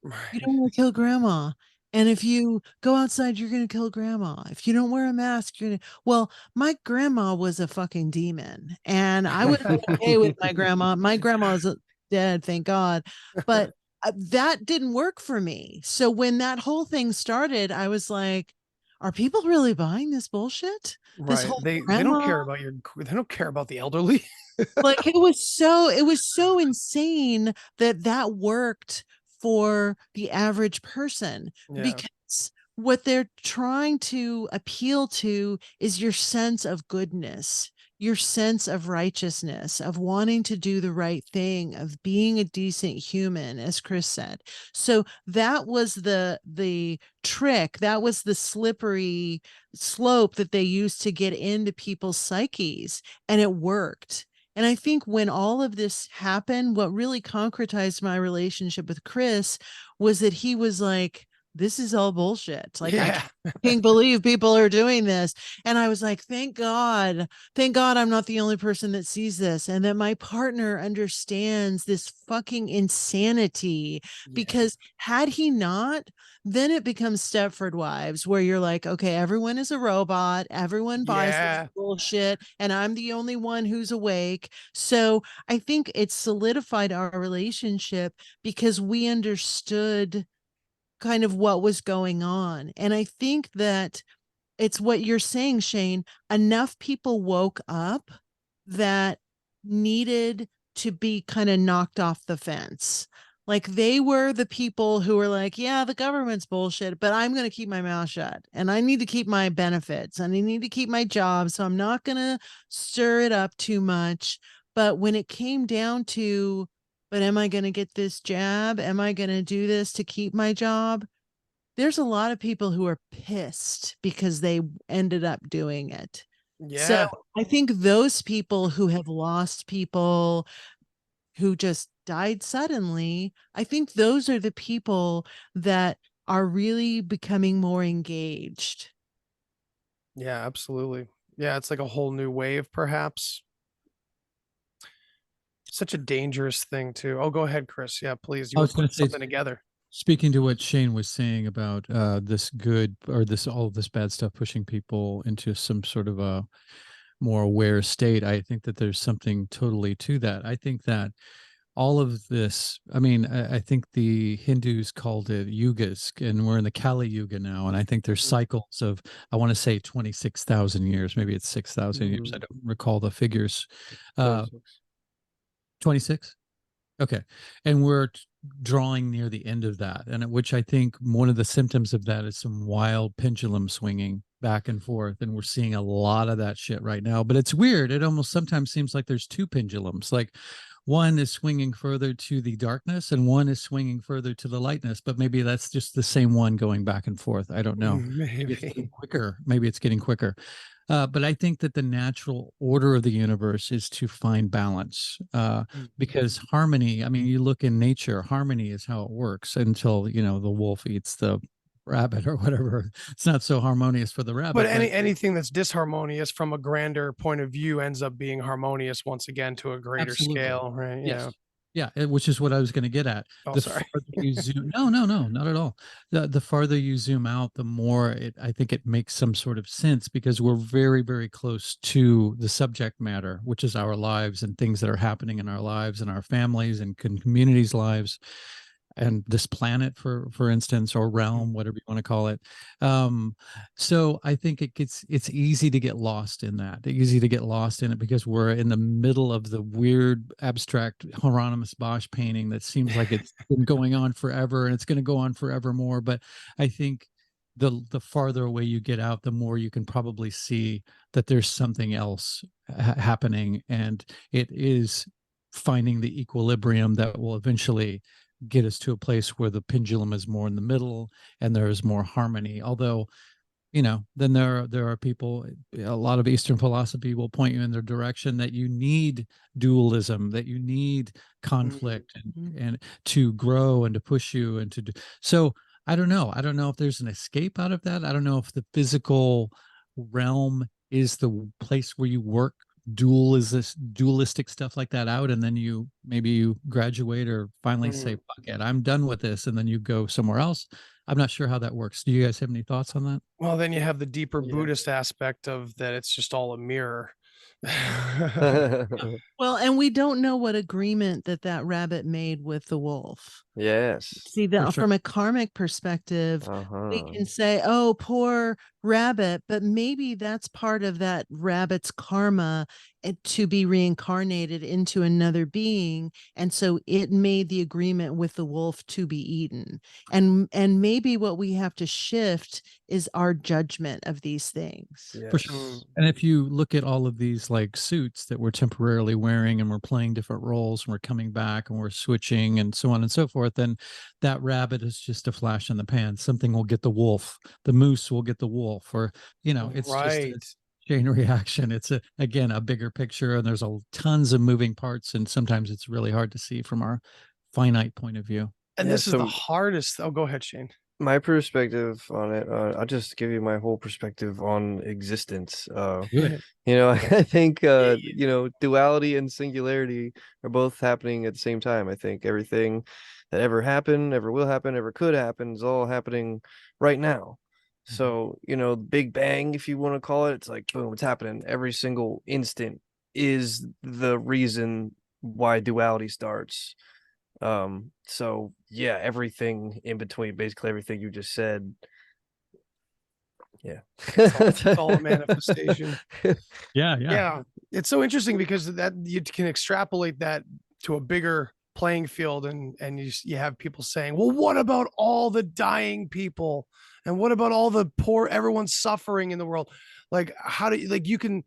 Right. You don't want to kill grandma. And if you go outside, you're going to kill grandma. If you don't wear a mask, you're going to. Well, my grandma was a fucking demon. And I was okay with my grandma. My grandma is dead, thank God. But that didn't work for me. So when that whole thing started, I was like, are people really buying this bullshit? Right. This whole they don't care about they don't care about the elderly. Like it was so insane that worked for the average person. Yeah. Because what they're trying to appeal to is your sense of goodness, your sense of righteousness, of wanting to do the right thing, of being a decent human, as Chris said. So that was the trick. That was the slippery slope that they used to get into people's psyches, and it worked. And I think when all of this happened, what really concretized my relationship with Chris was that he was like, this is all bullshit. Like, yeah. I can't believe people are doing this. And I was like, thank God I'm not the only person that sees this, and that my partner understands this fucking insanity. Yeah. Because had he not, then it becomes Stepford Wives, where you're like, okay, everyone is a robot, everyone buys this bullshit, and I'm the only one who's awake. So I think it solidified our relationship because we understood kind of what was going on. And I think that it's what you're saying, Shane. Enough people woke up that needed to be kind of knocked off the fence. Like they were the people who were like, yeah, the government's bullshit, but I'm going to keep my mouth shut, and I need to keep my benefits, and I need to keep my job. So I'm not going to stir it up too much. But when it came down to, but am I going to get this jab? Am I going to do this to keep my job? There's a lot of people who are pissed because they ended up doing it. Yeah. So I think those people who have lost people, who just died suddenly, I think those are the people that are really becoming more engaged. Yeah, absolutely. Yeah, it's like a whole new wave, perhaps. Such a dangerous thing too. Oh, go ahead, Chris. Yeah, please. You were putting something together. Speaking to what Shane was saying about this good or all of this bad stuff pushing people into some sort of a more aware state, I think that there's something totally to that. I think that all of this, I mean, I think the Hindus called it yugas, and we're in the Kali Yuga now. And I think there's cycles of, I want to say 26,000 years, maybe it's 6,000 years. I don't recall the figures. 26. Okay. And we're drawing near the end of that. And which I think one of the symptoms of that is some wild pendulum swinging back and forth. And we're seeing a lot of that shit right now. But it's weird. It almost sometimes seems like there's two pendulums. Like one is swinging further to the darkness and one is swinging further to the lightness. But maybe that's just the same one going back and forth. I don't know. Maybe it's getting quicker. Maybe it's getting quicker. But I think that the natural order of the universe is to find balance, because harmony, I mean, you look in nature, harmony is how it works until, you know, the wolf eats the rabbit or whatever. It's not so harmonious for the rabbit. But anything that's disharmonious from a grander point of view ends up being harmonious once again to a greater scale, right? Yes. Yeah, which is what I was going to get at. Oh, the sorry. farther you zoom, no, not at all. The farther you zoom out, the more I think it makes some sort of sense, because we're very, very close to the subject matter, which is our lives and things that are happening in our lives and our families and communities' lives, and this planet, for instance, or realm, whatever you want to call it. So I think it's easy to get lost in that, because we're in the middle of the weird abstract Hieronymus Bosch painting that seems like it's been going on forever and it's going to go on forever more. But I think the farther away you get out, the more you can probably see that there's something else happening, and it is finding the equilibrium that will eventually get us to a place where the pendulum is more in the middle and there is more harmony. Although, you know, then there are people, a lot of Eastern philosophy will point you in the direction that you need dualism, that you need conflict and to grow and to push you and to do. So I don't know if there's an escape out of that. I don't know if the physical realm is the place where you work dualistic stuff like that out, and then you graduate or finally say, fuck it, I'm done with this, and then you go somewhere else. I'm not sure how that works. Do you guys have any thoughts on that? Well, then you have the deeper Buddhist aspect of that. It's just all a mirror. Well, and we don't know what agreement that rabbit made with the wolf. Yes. See, that from a karmic perspective, we can say, oh, poor rabbit, but maybe that's part of that rabbit's karma to be reincarnated into another being. And so it made the agreement with the wolf to be eaten. And maybe what we have to shift is our judgment of these things. Yes. For sure. And if you look at all of these like suits that we're temporarily wearing and we're playing different roles and we're coming back and we're switching and so on and so forth, then that rabbit is just a flash in the pan. Something will get the wolf, the moose will get the wolf, or, you know, it's just a chain reaction. It's again, a bigger picture, and there's tons of moving parts. And sometimes it's really hard to see from our finite point of view. And this is the hardest. Oh, go ahead, Shane. My perspective on it, I'll just give you my whole perspective on existence. You know, I think, you know, duality and singularity are both happening at the same time. I think everything that ever happened, ever will happen, ever could happen is all happening right now. So, you know, Big Bang, if you want to call it, it's like, boom, it's happening. Every single instant is the reason why duality starts. So yeah, everything in between, basically everything you just said. Yeah. It's all a manifestation. Yeah. It's so interesting because that you can extrapolate that to a bigger playing field, and you have people saying, well, what about all the dying people? And what about all the poor, everyone's suffering in the world? Like, how do you, like, you can,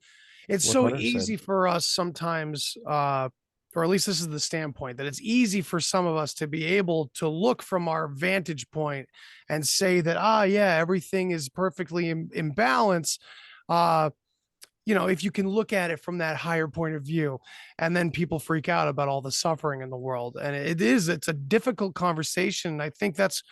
it's 100%. So easy for us sometimes, or at least this is the standpoint, that it's easy for some of us to be able to look from our vantage point and say that, yeah, everything is perfectly in balance. You know, if you can look at it from that higher point of view, and then people freak out about all the suffering in the world. And it's a difficult conversation. I think that's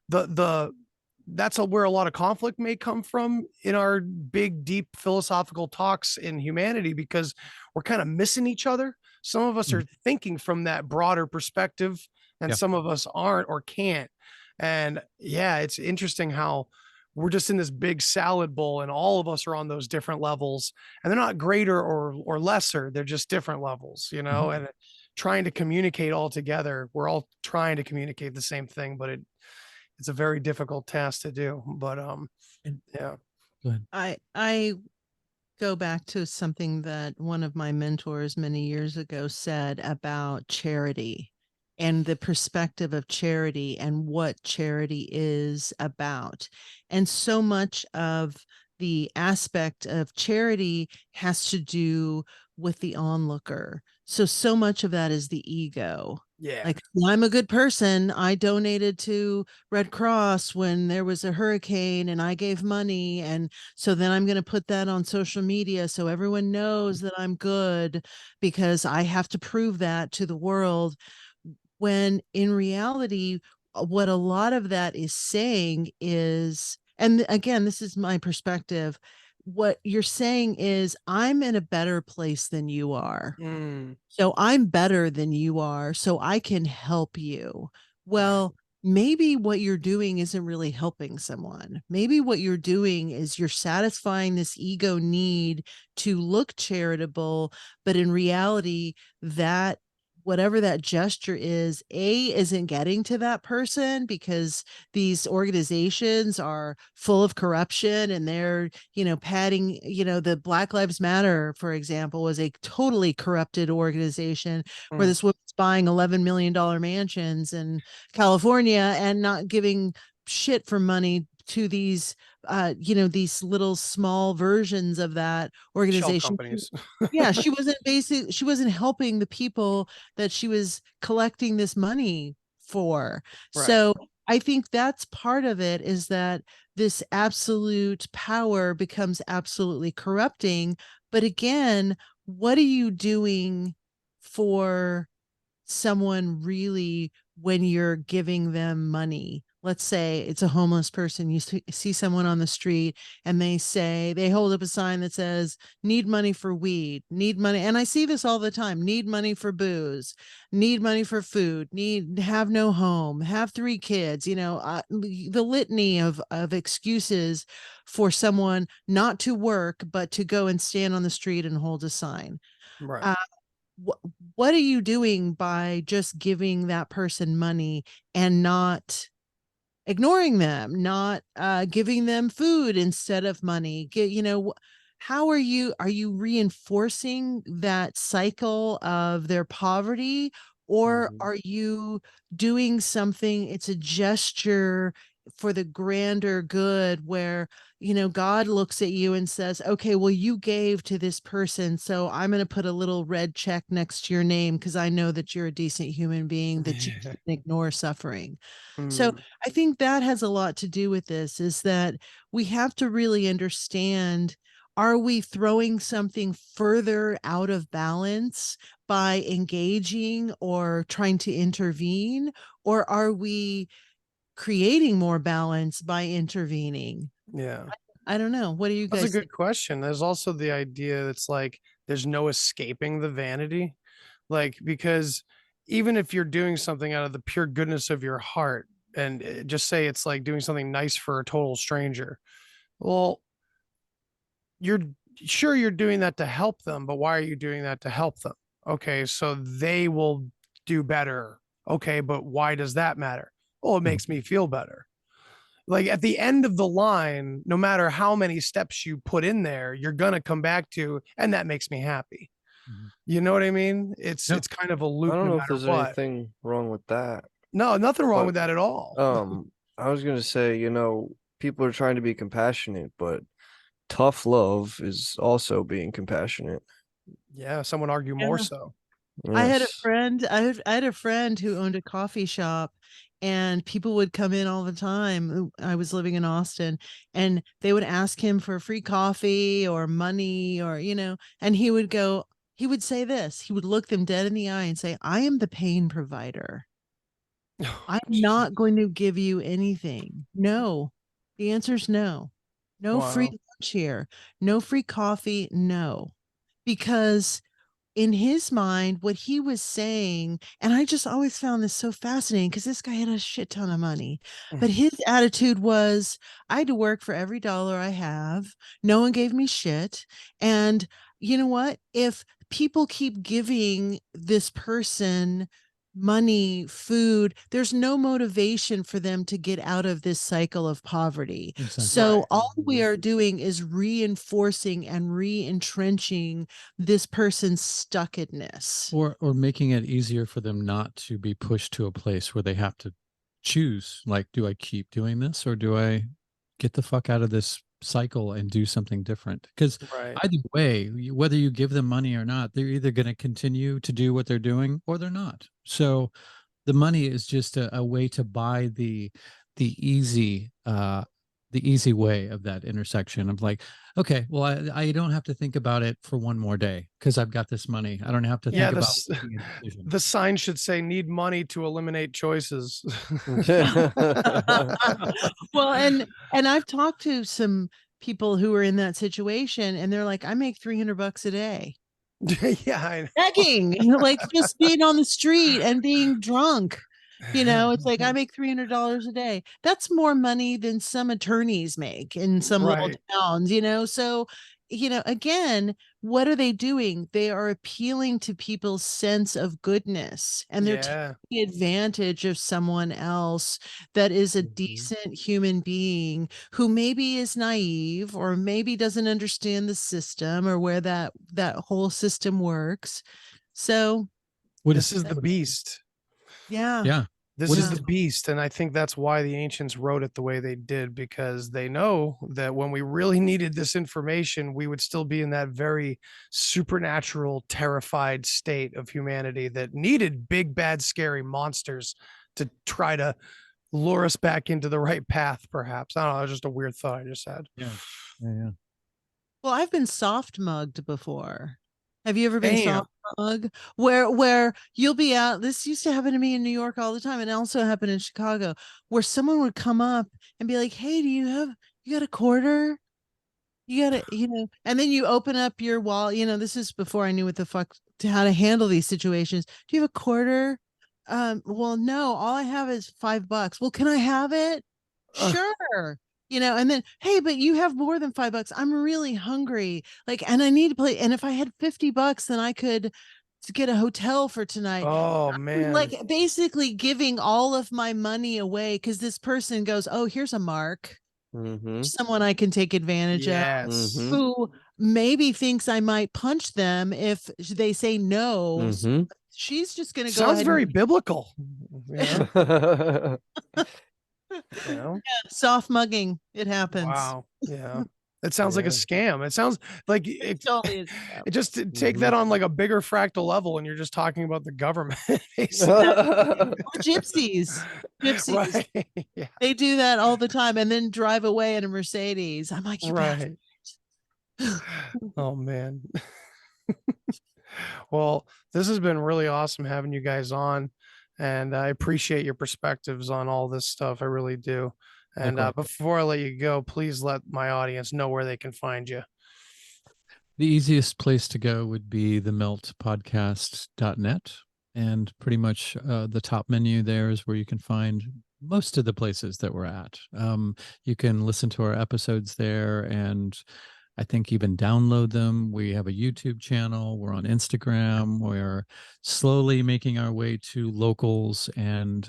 where a lot of conflict may come from in our big, deep philosophical talks in humanity, because we're kind of missing each other. Some of us are thinking from that broader perspective, and some of us aren't or can't. And yeah, it's interesting how we're just in this big salad bowl, and all of us are on those different levels, and they're not greater or lesser. They're just different levels, you know? And trying to communicate all together. We're all trying to communicate the same thing, but it's a very difficult task to do. But yeah. Go ahead. I go back to something that one of my mentors many years ago said about charity and the perspective of charity and what charity is about. And so much of the aspect of charity has to do with the onlooker. So much of that is the ego. Yeah. Like, I'm a good person. I donated to Red Cross when there was a hurricane and I gave money. And so then I'm going to put that on social media so everyone knows that I'm good because I have to prove that to the world. When in reality, what a lot of that is saying is, and again, this is my perspective, what you're saying is, I'm in a better place than you are. So I'm better than you are, so I can help you. Well, maybe what you're doing isn't really helping someone. Maybe what you're doing is you're satisfying this ego need to look charitable, but in reality, that whatever that gesture is, isn't getting to that person because these organizations are full of corruption and they're, padding, the Black Lives Matter, for example, was a totally corrupted organization where this woman's buying $11 million mansions in California and not giving shit for money to these these little small versions of that organization. Shell companies. Yeah, she wasn't helping the people that she was collecting this money for. Right. So I think that's part of it, is that this absolute power becomes absolutely corrupting. But again, what are you doing for someone really when you're giving them money? Let's say it's a homeless person. You see someone on the street and they hold up a sign that says, need money for weed, need money. And I see this all the time. Need money for booze, need money for food, have no home, have 3 kids, the litany of excuses for someone not to work, but to go and stand on the street and hold a sign. Right. What are you doing by just giving that person money and not ignoring them, not giving them food instead of money? How are you reinforcing that cycle of their poverty, or are you doing something, it's a gesture for the grander good, where God looks at you and says, okay, well, you gave to this person, so I'm going to put a little red check next to your name because I know that you're a decent human being, that you can ignore suffering. So I think that has a lot to do with this, is that we have to really understand, are we throwing something further out of balance by engaging or trying to intervene, or are we creating more balance by intervening? Yeah. I don't know. What do you guys That's a good think? question. There's also the idea that's like there's no escaping the vanity. Like, because even if you're doing something out of the pure goodness of your heart, and just say it's like doing something nice for a total stranger, well, you're sure you're doing that to help them, but why are you doing that to help them? Okay, so they will do better. Okay, but why does that matter? Well, it makes me feel better. Like, at the end of the line, no matter how many steps you put in there, you're gonna come back to, and that makes me happy. You know what I mean? It's kind of a loop. I don't no know if matter there's what. anything wrong with that. No, nothing wrong But, with that at all. I was gonna say, people are trying to be compassionate, but tough love is also being compassionate. Yeah, some would argue more so. I had a Yes. friend, I had a friend who owned a coffee shop, and people would come in all the time. I was living in Austin, and they would ask him for free coffee or money, or, and he would say this, he would look them dead in the eye and say, I am the pain provider. I'm not going to give you anything. No. The answer is no. No free Wow. lunch here. No free coffee. No. Because in his mind, what he was saying, and I just always found this so fascinating because this guy had a shit ton of money, but his attitude was, I had to work for every dollar I have. No one gave me shit. And, you know what? If people keep giving this person money, food, there's no motivation for them to get out of this cycle of poverty. Exactly. So Right. all we are doing is reinforcing and re-entrenching this person's stuckedness. Or making it easier for them not to be pushed to a place where they have to choose, like, do I keep doing this or do I get the fuck out of this cycle and do something different? Because Right. either way, whether you give them money or not, they're either going to continue to do what they're doing or they're not. So the money is just a way to buy the easy way of that intersection of like, okay, well, I don't have to think about it for one more day because I've got this money. I don't have to Yeah, think about making a decision. the sign should say need money to eliminate choices. Well, and I've talked to some people who are in that situation and they're like, I make $300 a day. Yeah, I know. Begging, like just being on the street and being drunk. It's like I make $300 a day. That's more money than some attorneys make in some little Right. towns. So, again, what are they doing? They are appealing to people's sense of goodness and they're Yeah. taking advantage of someone else that is a Mhm. decent human being who maybe is naive or maybe doesn't understand the system or where that whole system works. So This is the beast. Yeah. This What is is the beast. And I think that's why the ancients wrote it the way they did, because they know that when we really needed this information, we would still be in that very supernatural, terrified state of humanity that needed big, bad, scary monsters to try to lure us back into the right path, perhaps. I don't know. It's just a weird thought I just had. Yeah. Yeah. Well, I've been soft mugged before. Have you ever been Damn. soft mugged? Where you'll be out. This used to happen to me in New York all the time, and it also happened in Chicago, where someone would come up and be like, "Hey, you got a quarter? You got and then you open up your wallet. This is before I knew what the fuck how to handle these situations. Do you have a quarter? Well, no, all I have is $5. Well, can I have it? Sure. And then, hey, but you have more than $5. I'm really hungry. Like, and I need to play. And if I had $50, then I could get a hotel for tonight. Oh, man. Like basically giving all of my money away because this person goes, oh, here's a mark. Someone I can take advantage Yes. of who maybe thinks I might punch them if they say no. So she's just going to go Sounds ahead very and biblical. soft mugging. It happens. Wow. Yeah. It sounds like a scam. It sounds like It totally is. it just to take that on like a bigger fractal level, and you're just talking about the government. Gypsies. Right. Yeah. They do that all the time and then drive away in a Mercedes. I'm like, you Right. Oh man. Well, this has been really awesome having you guys on, and I appreciate your perspectives on all this stuff. I really do. And before I let you go, please let my audience know where they can find you. The easiest place to go would be themeltpodcast.net. And pretty much the top menu there is where you can find most of the places that we're at. You can listen to our episodes there and I think even download them. We have a YouTube channel. We're on Instagram. We're slowly making our way to locals and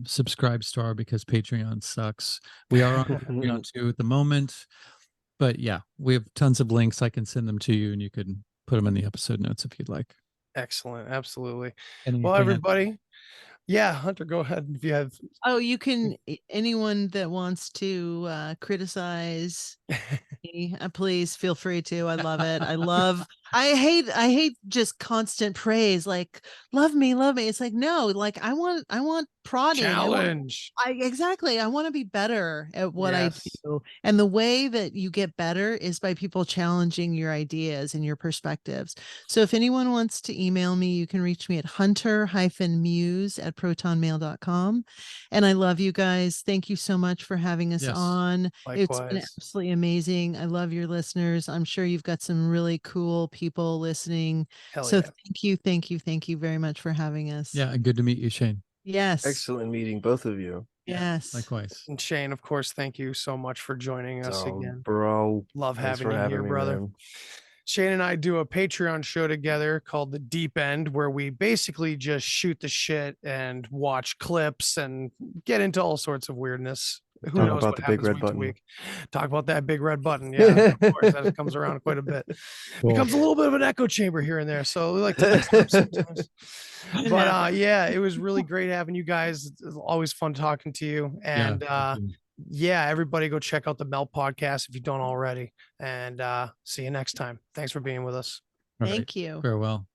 Subscribe Star because Patreon sucks. We are on Patreon too at the moment. But yeah, we have tons of links. I can send them to you and you can put them in the episode notes if you'd like. Excellent. Absolutely. Anything Well, everybody. Yeah, Hunter, go ahead if you have. Oh, you can, anyone that wants to criticize me, please feel free to. I love it. I hate just constant praise, like love me. It's like, no, like I want prodding. Challenge. Exactly. I want to be better at what I do. And the way that you get better is by people challenging your ideas and your perspectives. So if anyone wants to email me, you can reach me at hunter-muse@protonmail.com. And I love you guys. Thank you so much for having us on. Likewise. It's been absolutely amazing. I love your listeners. I'm sure you've got some really cool people listening. Thank you very much for having us. Yeah, good to meet you, Shane. Yes. Excellent meeting both of you. Yes. Likewise. And Shane, of course, thank you so much for joining us again. Bro. Love Thanks having for you having here, me, brother. man. Shane and I do a Patreon show together called The Deep End, where we basically just shoot the shit and watch clips and get into all sorts of weirdness. Who Talk knows about what the big happens red week to button. week? Talk about that big red button. Yeah, of course, that comes around quite a bit. Cool. Becomes a little bit of an echo chamber here and there, so we like to mix it up sometimes. But yeah, it was really great having you guys. It's always fun talking to you. And yeah, everybody go check out the Melt podcast if you don't already. And see you next time. Thanks for being with us. All right. Thank you. Farewell.